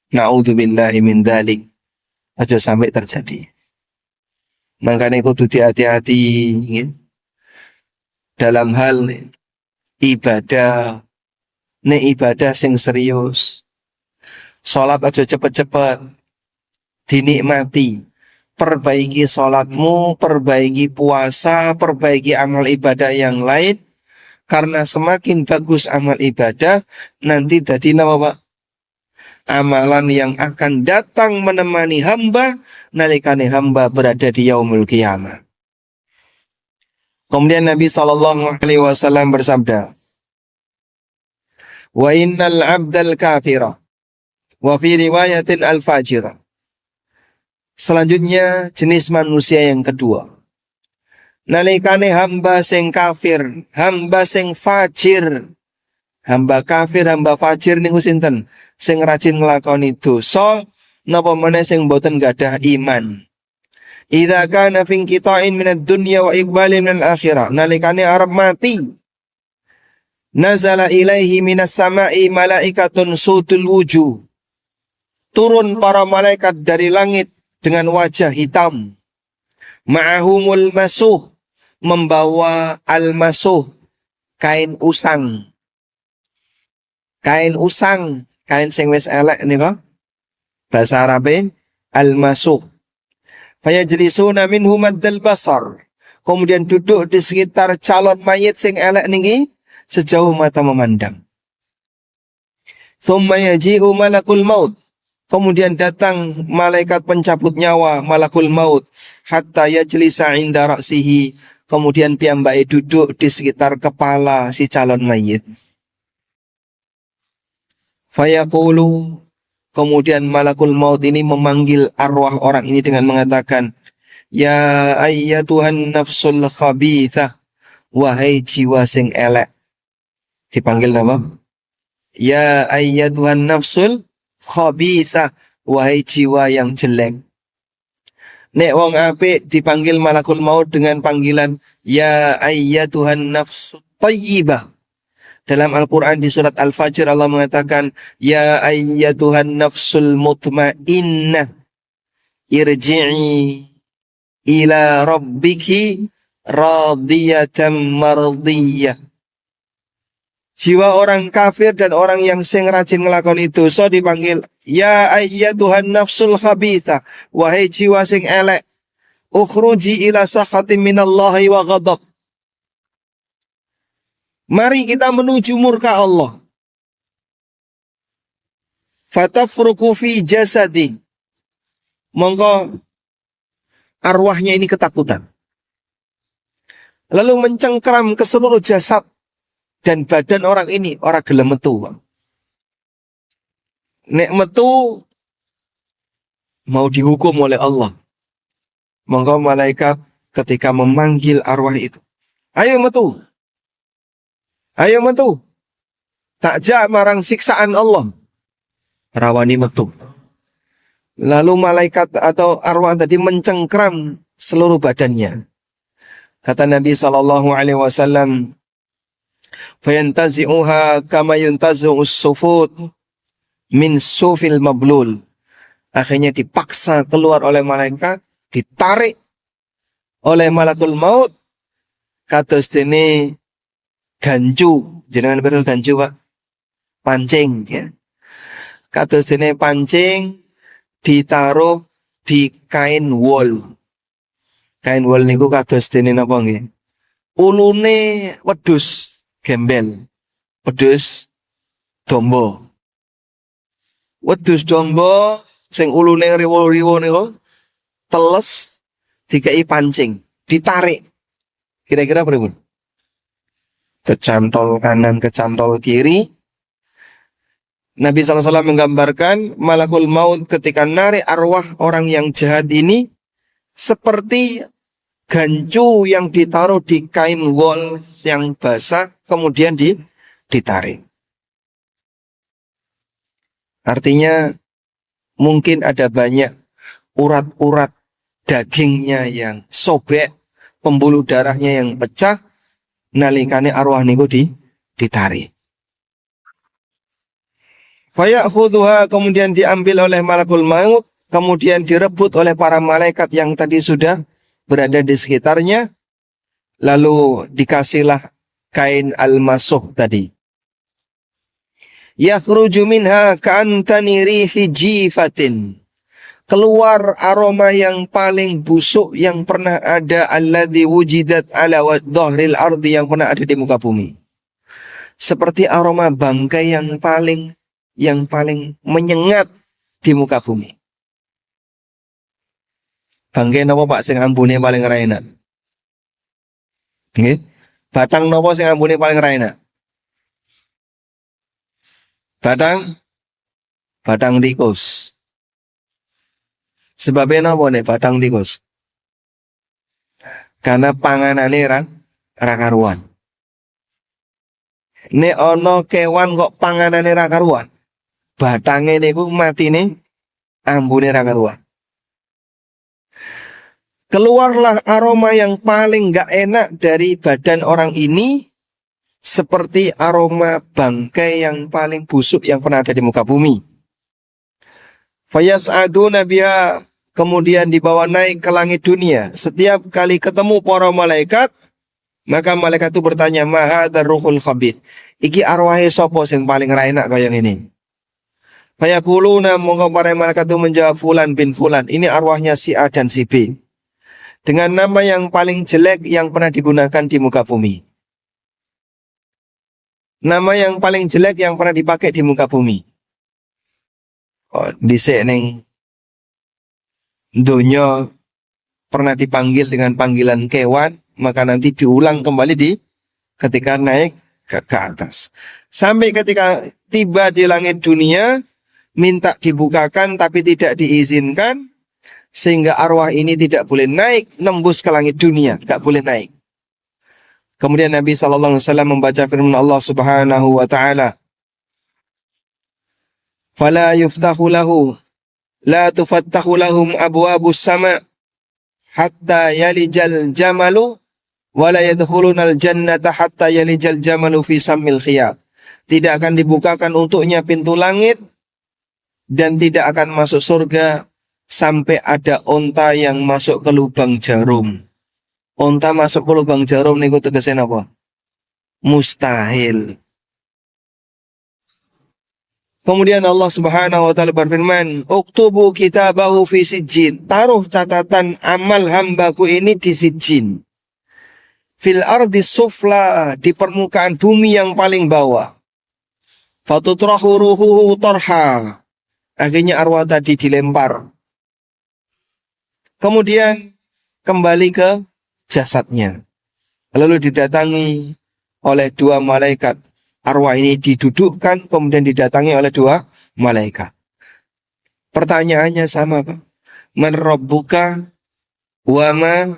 Na'udzubillahi min dzalik. Aja sampai terjadi. Makanya kudu hati-hati ya. Dalam hal ibadah, ibadah sing serius. Sholat aja cepet-cepet, dinikmati. Perbaiki sholatmu, perbaiki puasa, perbaiki amal ibadah yang lain. Karena semakin bagus amal ibadah, nanti dadi napa Pak? Amalan yang akan datang menemani hamba nalikane hamba berada di yaumul qiyamah. Kemudian Nabi SAW bersabda, wa innal abdal kafira wa fi riwayatin al fajira. Selanjutnya jenis manusia yang kedua, nalikane hamba sing kafir, hamba sing fajir. Hamba kafir, hamba fajir niku sinten? Sing rajin nglakoni dosa napa meneh sing boten gadah iman. Idza kana fi inqita'in minad dunya wa iqbalin minal akhirah. Nalikane arep mati, nazala ilaihi minas sama'i malaikatun sudul wujuh. Turun para malaikat dari langit dengan wajah hitam. Ma'ahumul masuh, membawa al-masuh, kain usang. Kain usang, kain sing wis elek nika. Bahasa Arabe al-masuh. Fayajlisuna minhu maddal basar. Kemudian duduk di sekitar calon mayit sing elek niki sejauh mata memandang. Tsumma yaji'u malakul maut. Kemudian datang malaikat pencabut nyawa, malakul maut, hatta yajlisa 'inda ra'sihi. Kemudian piyambake duduk di sekitar kepala si calon mayit. Fayaqulu, kemudian malakul maut ini memanggil arwah orang ini dengan mengatakan, ya ayyatuhan nafsul khabithah, wahai jiwa sing elek. Dipanggil apa? Ya ayyatuhan nafsul khabithah, wahai jiwa yang jelek. Nek wong apik dipanggil malakul maut dengan panggilan ya ayyatuhan nafsul thayyibah. Dalam Al-Quran di surat Al-Fajr Allah mengatakan, ya ayyatuhan nafsul mutmainnah, irji'i ila rabbiki radiyatan mardiyah. Jiwa orang kafir dan orang yang sing rajin ngelakoni dosa dipanggil, ya ayyatuhan nafsul khabithah, wahai jiwa sing elek, ukhruji ila sakhatin minallahi wa ghadab. Mari kita menuju murka Allah. Fatafruku fi jasadi. Monggo arwahnya ini ketakutan. Lalu mencengkram ke seluruh jasad dan badan orang ini, orang gelem metu. Nek metu mau dihukum oleh Allah. Monggo malaikat ketika memanggil arwah itu, ayo metu. Ayo metu. Takja marang siksaan Allah. Rawani metu. Lalu malaikat atau arwah tadi mencengkram seluruh badannya. Kata Nabi SAW, fayantazi'uha kama yuntazi'us sufut min sufil mablul. Akhirnya dipaksa keluar oleh malaikat, ditarik oleh malakul maut. Kados dene ganju, jenengan betul ganju Pak, pancing ya. Kados dene pancing ditaruh di kain wol. Kain wol niku kados dene napa nggih? Ulune wedhus gembel, wedhus domba. Wedhus domba sing ulune riwo-riwo niku teles dikai pancing, ditarik Kira-kira berapa? Kecantol kanan, kecantol kiri. Nabi SAW menggambarkan malakul maut ketika narik arwah orang yang jahat ini seperti gancu yang ditaruh di kain wol yang basah kemudian ditarik. Artinya mungkin ada banyak urat-urat dagingnya yang sobek, pembuluh darahnya yang pecah, nalikane arwah niku ditarik. Faya'khudhuha, kemudian diambil oleh malakul maut, kemudian direbut oleh para malaikat yang tadi sudah berada di sekitarnya, lalu dikasihlah kain al-masuh tadi. Yakhruju minha ka'antani rihi jifatin. Keluar aroma yang paling busuk yang pernah ada, alladzi wujidat ala dhahril ardi, yang pernah ada di muka bumi. Seperti aroma bangkai yang paling menyengat di muka bumi. Bangkai napa Pak sing ambune paling ra enak? Nggih. Batang napa sing ambune paling ra enak? Batang tikus. Sebabnya napa nek batang tikus? Karena panganane ra karuan. Nek ana kewan kok panganane ra karuan, batange niku matine ambune ra karuan. Keluarlah aroma yang paling gak enak dari badan orang ini, seperti aroma bangkai yang paling busuk yang pernah ada di muka bumi. Fayas'aduna biha, kemudian dibawa naik ke langit dunia. Setiap kali ketemu para malaikat, maka malaikat itu bertanya, mahadzar ruhul khabith. Iki arwahe sapa sing paling ra enak kaya ngene? Fayaquluna, mongko para malaikat itu menjawab, fulan bin fulan. Ini arwahnya si A dan si B. Dengan nama yang paling jelek yang pernah digunakan di muka bumi. Nama yang paling jelek yang pernah dipakai di muka bumi. Oh, dhisik ning donya pernah dipanggil dengan panggilan kewan, maka nanti diulang kembali ketika naik ke atas. Sampai ketika tiba di langit dunia, minta dibukakan tapi tidak diizinkan, sehingga arwah ini tidak boleh naik nembus ke langit dunia, tidak boleh naik. Kemudian Nabi SAW membaca firman Allah Subhanahu wa ta'ala, fala yuftahu lahu, la tufattahu lahum abwabus sama' hatta yalijal jamalu wa la yadkhulunal jannata hatta yalijal jamalu fi sammil khiyat. Tidak akan dibukakan untuknya pintu langit dan tidak akan masuk surga sampai ada onta yang masuk ke lubang jarum. Onta masuk ke lubang jarum niku tegese napa? Mustahil. Kemudian Allah Subhanahu wa taala berfirman, "Uktubu kitabahu fi sijjin." Taruh catatan amal hambaku ini di sijjin. Fil ardi sufla, di permukaan bumi yang paling bawah. Fatutrahu ruhuhu tarha. Akhirnya arwah tadi dilempar. Kemudian kembali ke jasadnya. Lalu didatangi oleh dua malaikat. Arwah ini didudukkan, kemudian didatangi oleh dua malaikat. Pertanyaannya sama, Pak. Man rabbuka wa ma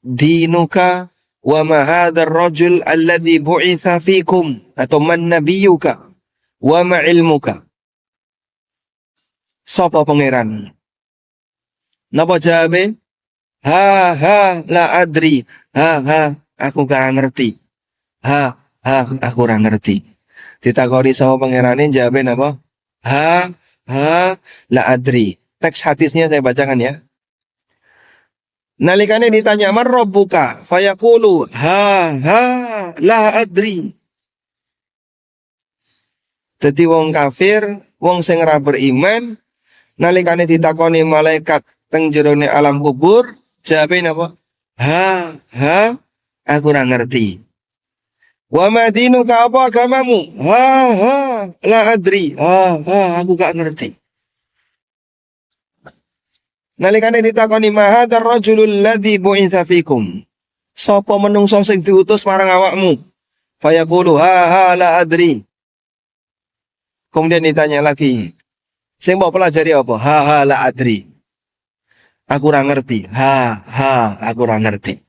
dinuka wa ma hadzal rajul alladzi bu'itsa fikum, atau man nabiyyuka wa ma ilmuka. Sapa pangeran? Napa jawabe? Ha la adri. Ha aku gak ngerti. Ha aku ora ngerti. Ditakoni sama pangerane jawabe napa? Ha la adri. Teks hadisnya saya bacakan ya. Nalikane ditanya man rabbuka fayaqulu ha la adri. Dadi wong kafir, wong sing ora beriman, nalikane ditakoni malaikat teng jerone alam kubur, jawabe napa? Ha aku ora ngerti. Wa ma dinuka, apa agamamu? Ha la adri. Aku gak ngerti. Nalikane ditakoni ma hadzal rajulul ladzi bu'itsa fikum. Sapa menungso sing diutus marang awakmu? Fayaqulu ha la adri. Kemudian ditanya lagi, sing mbok pelajari apa? Ha la adri. Aku ora ngerti. Aku ora ngerti.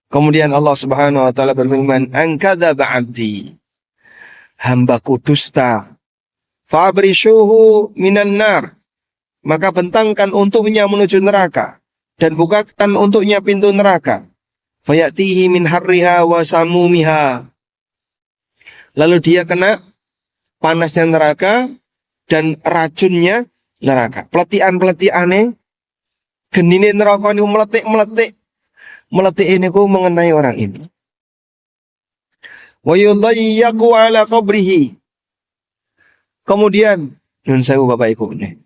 Kemudian Allah Subhanahu wa taala berfirman, "An kadzaba 'abdi." Hambaku dusta. Fa'brishuhu minan nar. Maka bentangkan untuknya menuju neraka dan bukakan untuknya pintu neraka. Fayatihi min harriha wa samumiha. Lalu dia kena panasnya neraka dan racunnya neraka. Peletian-peletiane genine neraka niku meletik-meletik. Meletik ini ku mengenai orang ini. Wa yudayyaqu ala qabrihi. Kemudian, nun sewu Bapak Ibu nih.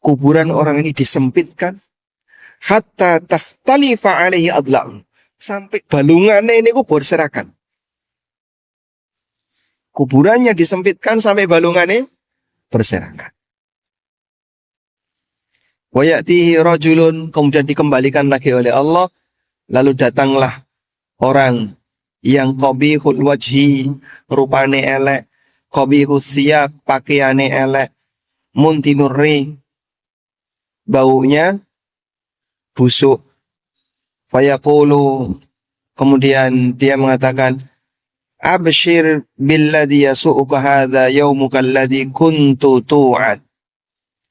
Kuburan orang ini disempitkan hatta tastalifa alaihi adla'un. Sampai balungannya ini ku berserakan. Kuburannya disempitkan sampai balungannya berserakan. Wa ya'tihi rajulun, kemudian dikembalikan lagi oleh Allah, lalu datanglah orang yang qabihul wajhi, rupane elek, qabihus siyab, pakaiane elek, muntinurri, baunya busuk. Fayaqulu, kemudian dia mengatakan, abshir billadhi yasu'uka hadha yawmuka alladhi kuntu tu'ad.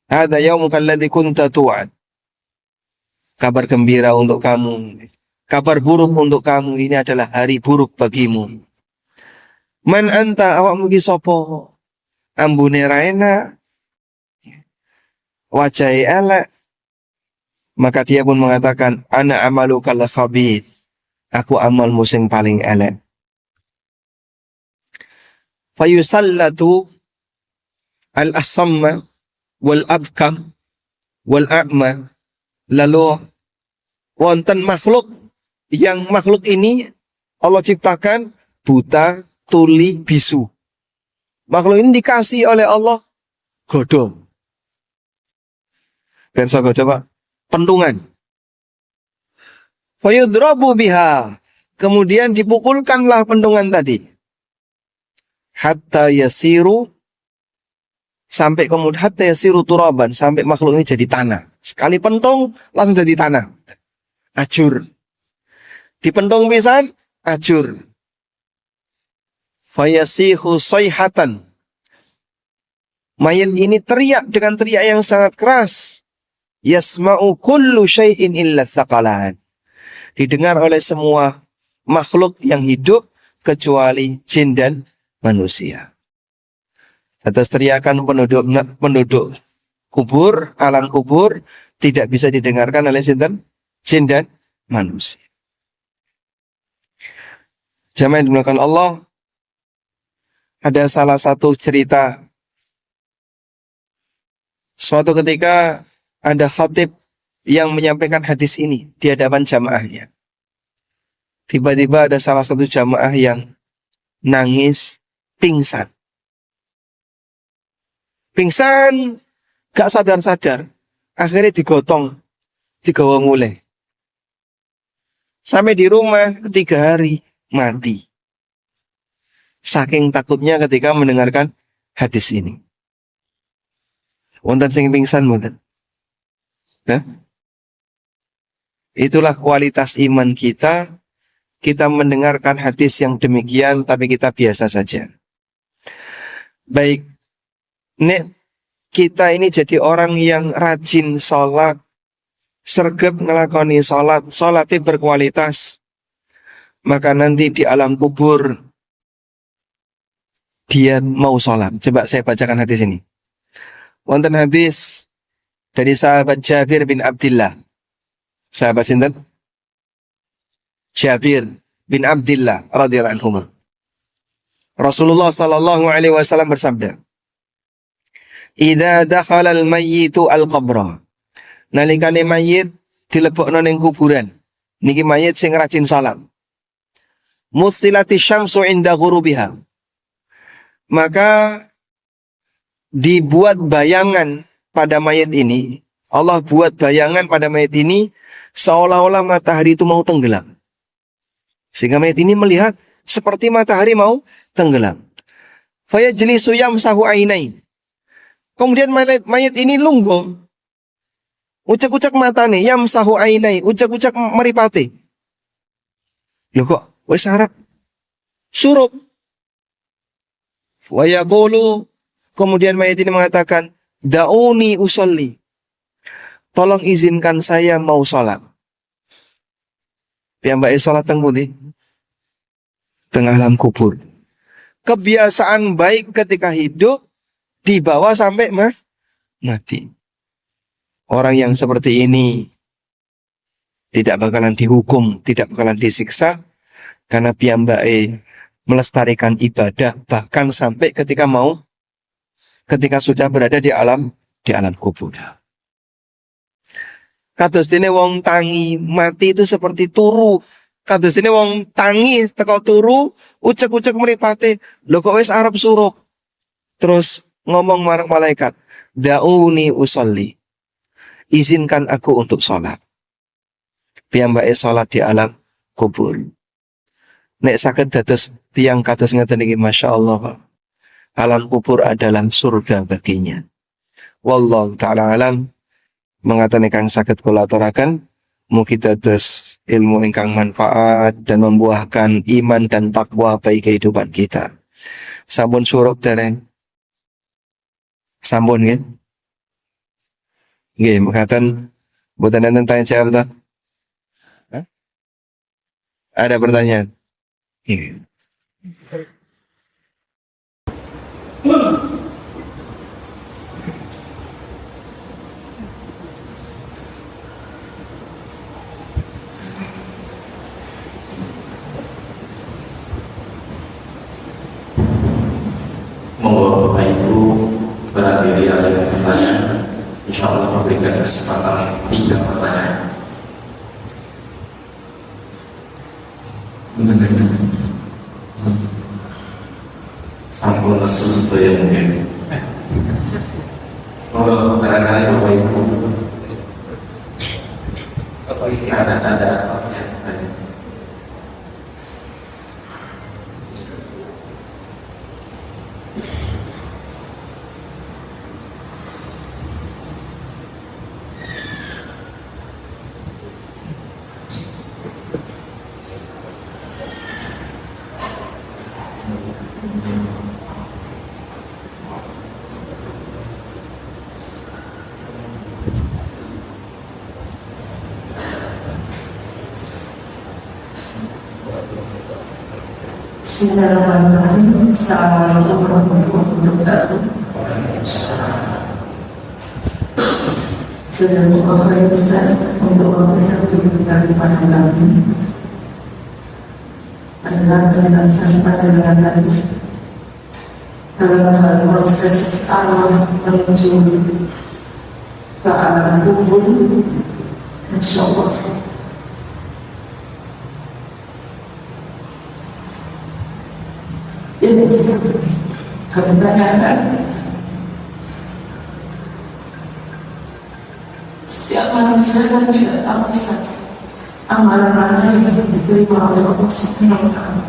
Hadha yawmuka alladhi kunta tu'ad. Kabar gembira untuk kamu, kabar buruk untuk kamu, ini adalah hari buruk bagimu. Man anta, awakmu ki sapa? Ambune ra enak, wajahe elek. Maka dia pun mengatakan, ana amalukal khabith. Aku amalmu sing paling elek. Fayusallatu al-asamma wal-abkam wal-a'ma. Lalu wonten makhluk, yang makhluk ini Allah ciptakan buta, tuli, bisu. Makhluk ini dikasih oleh Allah godhong. Perso godhong Pak, pentungan. Fayudrabu biha. Kemudian dipukulkanlah pentungan tadi. Hatta yasiru, sampai kemudian hatta yasiru turaban, sampai makhluk ini jadi tanah. Sekali pentung langsung jadi tanah. Ajur. Dipentung pisan, ajur. Fayasihu sayhatan. Mayat ini teriak dengan teriak yang sangat keras. Yasma'u kullu syai'in illa tsaqalan. Didengar oleh semua makhluk yang hidup kecuali jin dan manusia. Atas teriakan penduduk kubur, alam kubur tidak bisa didengarkan oleh sinten? Jin dan manusia. Jamaah yang dimuliakan Allah, ada salah satu cerita. Suatu ketika ada khatib yang menyampaikan hadis ini di hadapan jamaahnya. Tiba-tiba ada salah satu jamaah yang nangis, pingsan. Pingsan, gak sadar-sadar. Akhirnya digotong, digawa mulai. Sampai di rumah 3 hari mati. Saking takutnya ketika mendengarkan hadis ini. Wonten sing pingsan mboten? Hah? Itulah kualitas iman kita. Kita mendengarkan hadis yang demikian, tapi kita biasa saja. Baik, nek kita ini jadi orang yang rajin sholat, sregep ngelakoni sholat, sholatnya berkualitas, maka nanti di alam kubur dia mau sholat. Coba saya bacakan hadis ini. Wonten hadis dari sahabat Jabir bin Abdullah. Sahabat sinten? Jabir bin Abdullah radhiyallahu anhu. Rasulullah sallallahu alaihi wasallam bersabda, "Idza dakhala al-mayyitu al-qabra." Nalikane mayit dilebokno ning kuburan. Niki mayit sing rajin salat. Muthilati syamsu inda ghurubiha. Maka dibuat bayangan pada mayit ini. Allah buat bayangan pada mayit ini seolah-olah matahari itu mau tenggelam. Sehingga mayat ini melihat seperti matahari mau tenggelam. Fayajlisu yamsahu ainai. Kemudian mayat ini lungguh. Ucak-ucak matane, yamsahu ainai, ucak-ucak meripate. Loh kok wis Arab? Surup. Wa yaqulu, kemudian mayat ini mengatakan, "Dauni usolli." Tolong izinkan saya mau sholat. Piyambake sholat teng pundi? Tengah alam kubur. Kebiasaan baik ketika hidup dibawa sampai mati. Orang yang seperti ini tidak bakalan dihukum, tidak bakalan disiksa karena piyambake melestarikan ibadah bahkan sampai ketika sudah berada di alam kubur. Kados dene wong tangi mati itu seperti turu. Kados dene wong tangi teko turu, ucek-ucek mripate, lho kok wis arep surup. Terus ngomong marang malaikat, "Dauni usolli." Izinkan aku untuk sholat. Piyambake sholat di alam kubur. Nek saged dados tiyang kados ngeten iki, Masya Allah, alam kubur adalah surga baginya. Wallahu ta'ala alam. Mengatakan ingkang saged kula aturaken, mugi dados ilmu ingkang manfaat dan membuahkan iman dan takwa bagi kehidupan kita. Sampun surup dereng? Sampun nggih? Nggih, mengatakan mboten enten tanya jawab ta? Ada pertanyaan? Nggih. Monggo Bapak Ibu berdiri ada pertanyaan, insya Allah memberikan kesempatan 3 pertanyaan. Sampun sesuatu yang mungkin. Monggo barangkali Bapak Ibu ada pertanyaan. Bismillahirrahmanirrahim. Assalamualaikum warahmatullahi wabarakatuh. Jazakumullah khairan Ustaz untuk apa yang diberikan kepada kami adalah penjelasan pelajaran tadi dalam hal proses Allah menuju ke alam kubur. Insya Allah ini kebenaran. Setiap manusia kan tidak tahu amalan mana yang diterima oleh Allah Subhanahu wa Ta'ala.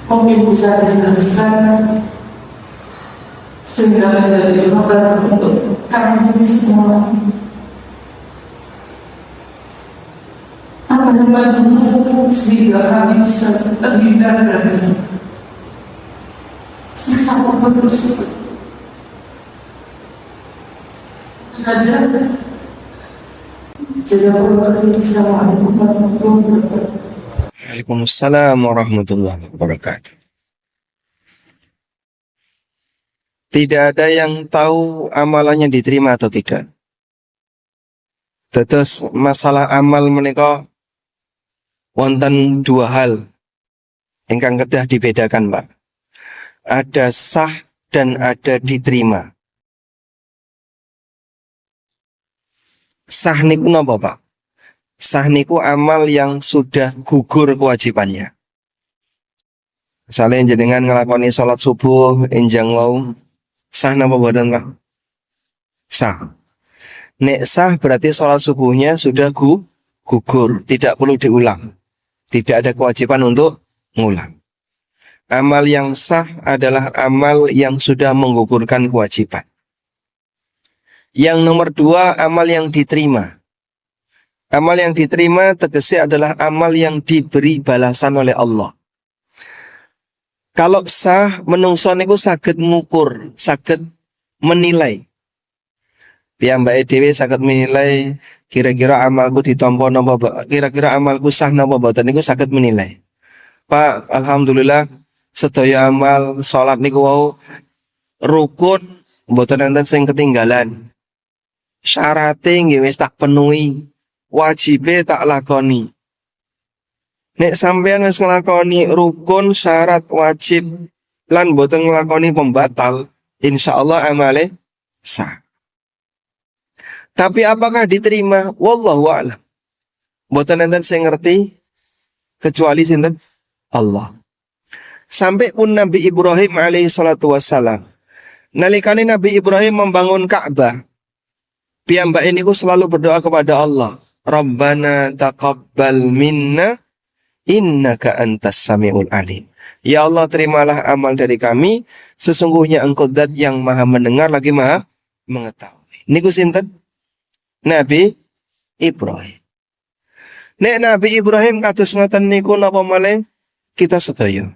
Mungkin bisa dijelaskan sehingga menjadi kabar untuk kami semua. Sehingga kami bisa terhindar dari siksa kubur tersebut. Saja. Assalamualaikum warahmatullahi wabarakatuh. Waalaikumsalam warahmatullahi wabarakatuh. Tidak ada yang tahu amalannya diterima atau tidak. Terus masalah amal menika wonten 2 hal ingkang kedah dibedakan, Pak. Ada sah dan ada diterima. Sah niku napa, Pak? Sah niku amal yang sudah gugur kewajibannya. Misalnya jenengan ngelakoni sholat subuh enjang wau, sah napa mboten, Pak? Sah. Nek sah berarti sholat subuhnya sudah gugur, tidak perlu diulang. Tidak ada kewajiban untuk ngulang. Amal yang sah adalah amal yang sudah menggugurkan kewajiban. Yang nomor dua, amal yang diterima. Amal yang diterima tegese adalah amal yang diberi balasan oleh Allah. Kalau sah, menungso niku saged ngukur, saged menilai. Piyambake dhewe saged menilai kira-kira amalku ditampa napa, kira-kira amalku sah napa mboten niku saged menilai. Pak, alhamdulillah sedaya amal salat niku wau rukun mboten enten sing ketinggalan. Syarate nggih wis tak penuhi, wajibe tak lakoni. Nek sampean wis nglakoni rukun, syarat, wajib lan mboten nglakoni pembatal, insyaallah amale sah. Tapi apakah diterima? Wallahu a'lam. Mboten enten sing ngerti kecuali sinten? Allah. Sampai pun Nabi Ibrahim alaihi salatu wassalam, nalikane Nabi Ibrahim membangun Ka'bah, piyambake niku selalu berdoa kepada Allah, Rabbana taqabbal minna innaka antas samiul alim. Ya Allah, terimalah amal dari kami, sesungguhnya Engkau zat yang maha mendengar lagi maha mengetahui. Niku sinten? Nabi Ibrahim. Nek Nabi Ibrahim kados ngoten niku napa malih kita sedaya.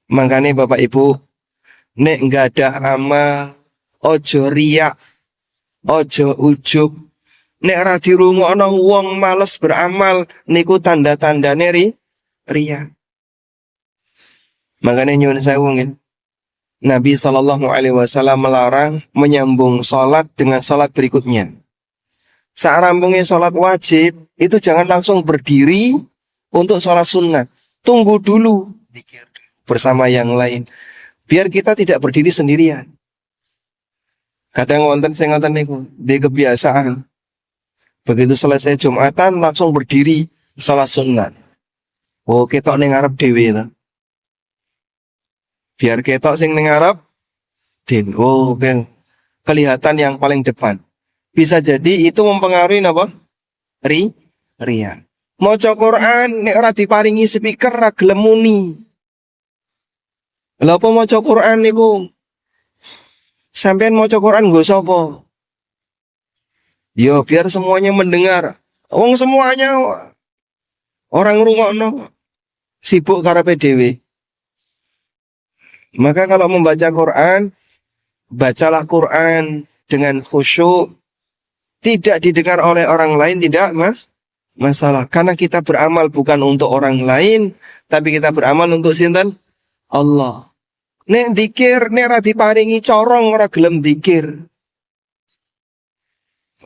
Makanya Bapak Ibu, nek nggadah amal, ojo riak, ojo ujub. Nek ra dirungokno wong males beramal, niku tanda-tandane riak. Makanya nyuwun sewu nggih. Nabi SAW melarang menyambung sholat dengan sholat berikutnya. Saat rampungnya sholat wajib, itu jangan langsung berdiri untuk sholat sunat. Tunggu dulu, zikir bersama yang lain. Biar kita tidak berdiri sendirian. Kadang wonten sing ngoten niku, di kebiasaan. Begitu selesai Jumatan langsung berdiri sholat sunat. Oh, ketok ning ngarep dhewe ta. Biar ketok sing ning ngarep dhewe. Oh, kelihatan yang paling depan. Bisa jadi itu mempengaruhi apa? Ria. Maca Quran nek ora diparingi speaker ra gelem muni. Lha apa maca Quran niku? Sampeyan maca Quran nggo sapa? Yo biar semuanya mendengar. Wong semuanya orang ngrungokno sibuk karepe dhewe. Maka kalau membaca Quran, bacalah Quran dengan khusyuk. Tidak didengar oleh orang lain, tidak masalah. Karena kita beramal bukan untuk orang lain, tapi kita beramal untuk sinten? Allah. Nek zikir, nek ra diparingi corong ora gelem zikir.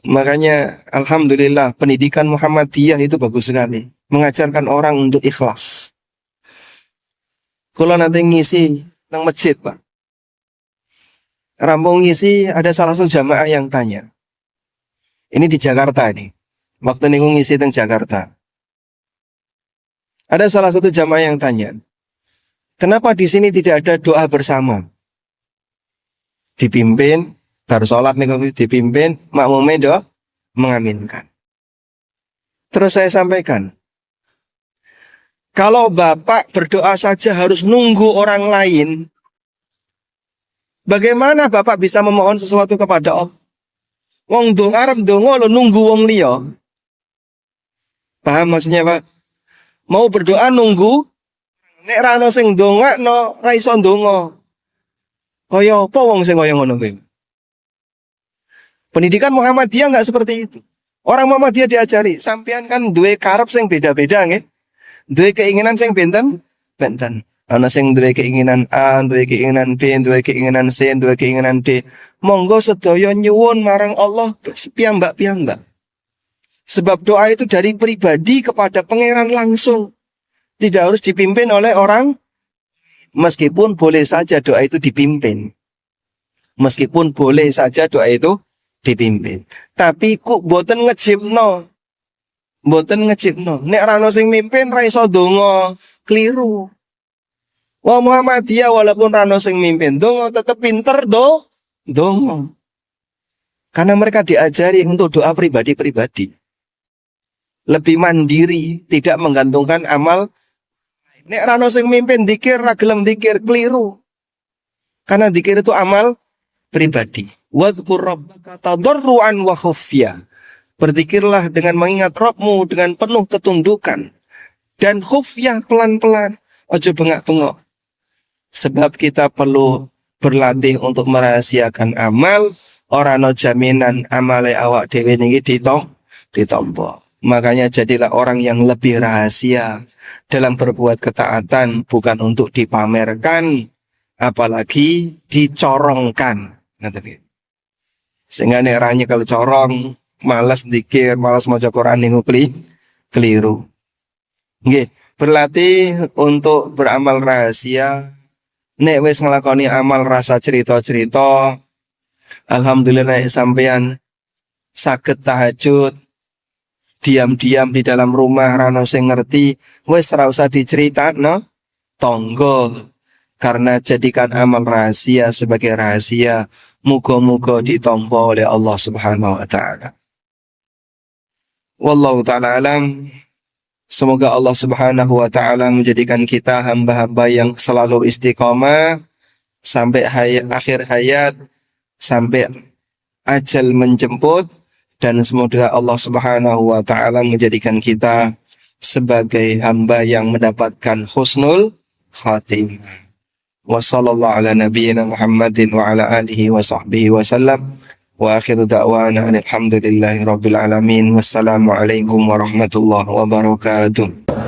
Makanya alhamdulillah pendidikan Muhammadiyah itu bagus sekali. Mengajarkan orang untuk ikhlas. Kalau nanti ngisi nang masjid, Pak. Rampung ngisi, ada salah satu jamaah yang tanya. Ini di Jakarta ini. Waktu niku ngisi teng Jakarta. Ada salah satu jamaah yang tanya, kenapa di sini tidak ada doa bersama? Dipimpin, baru sholat niku dipimpin, makmumnya doa mengaminkan. Terus saya sampaikan, kalau Bapak berdoa saja harus nunggu orang lain, bagaimana Bapak bisa memohon sesuatu kepada Allah? Wong dong Arab dongo lo nunggu wong liya. Paham maksudnya, Pak? Mau berdoa nunggu, nek ra ono sing ndongakno ra iso ndonga. Kaya apa wong sing kaya ngono kuwi? Pendidikan Muhammadiyah enggak seperti itu. Orang Muhammadiyah diajari, sampean kan duwe karep sing beda-beda nggih. Duwe keinginan sing benten. Ana sing duwe keinginan A, duwe keinginan B, duwe keinginan C, duwe keinginan D. Monggo sedaya nyuwun marang Allah piyambak-piyambak. Sebab doa itu dari pribadi kepada pangeran langsung. Tidak harus dipimpin oleh orang. Meskipun boleh saja doa itu dipimpin. Meskipun boleh saja doa itu dipimpin. Tapi kok boten ngejipno. Boten ngejipno. Nek ra ono sing mimpin ra iso ndonga, keliru. Wah Muhammadiyah walaupun rano sing mimpin dongo tetep pinter dongo. Karena mereka diajari untuk doa pribadi-pribadi. Lebih mandiri, tidak menggantungkan amal. Nek rano sing mimpin dikir, ra gelem dikir, keliru. Karena dikir itu amal pribadi. Wadhkur rabbaka tadarruan wa khufya. Berzikirlah dengan mengingat Rabbmu dengan penuh ketundukan dan khufyah, pelan-pelan. Ojo bengak-bengok. Sebab kita perlu berlatih untuk merahasiakan amal. Ora no jaminan amale awak dhewe niki ditompo. Makanya jadilah orang yang lebih rahasia dalam berbuat ketaatan, bukan untuk dipamerkan, apalagi dicorongkan. Sehingga nek ra nyekel corong, malas dikir, malas maca Quran niku keliru. Nggih, berlatih untuk beramal rahasia. Nek wis nglakoni amal rasa cerita-cerita, alhamdulillah sampeyan saged tahajud diam-diam di dalam rumah rano sing ngerti, wis ora usah diceritakno tonggo. Karena jadikan amal rahasia sebagai rahasia, muga-muga ditampa oleh Allah Subhanahu wa taala. Wallahu taala alam. Semoga Allah Subhanahu wa taala menjadikan kita hamba-hamba yang selalu istiqomah sampai akhir hayat, sampai ajal menjemput. Dan semoga Allah Subhanahu wa taala menjadikan kita sebagai hamba yang mendapatkan husnul khatimah. Wa sallallahu ala nabiyyina Muhammadin wa ala alihi wa sahbihi wa sallam. Wa akhiru da'wana alhamdulillahi rabbil alamin. Wassalamu alaikum warahmatullahi wabarakatuh.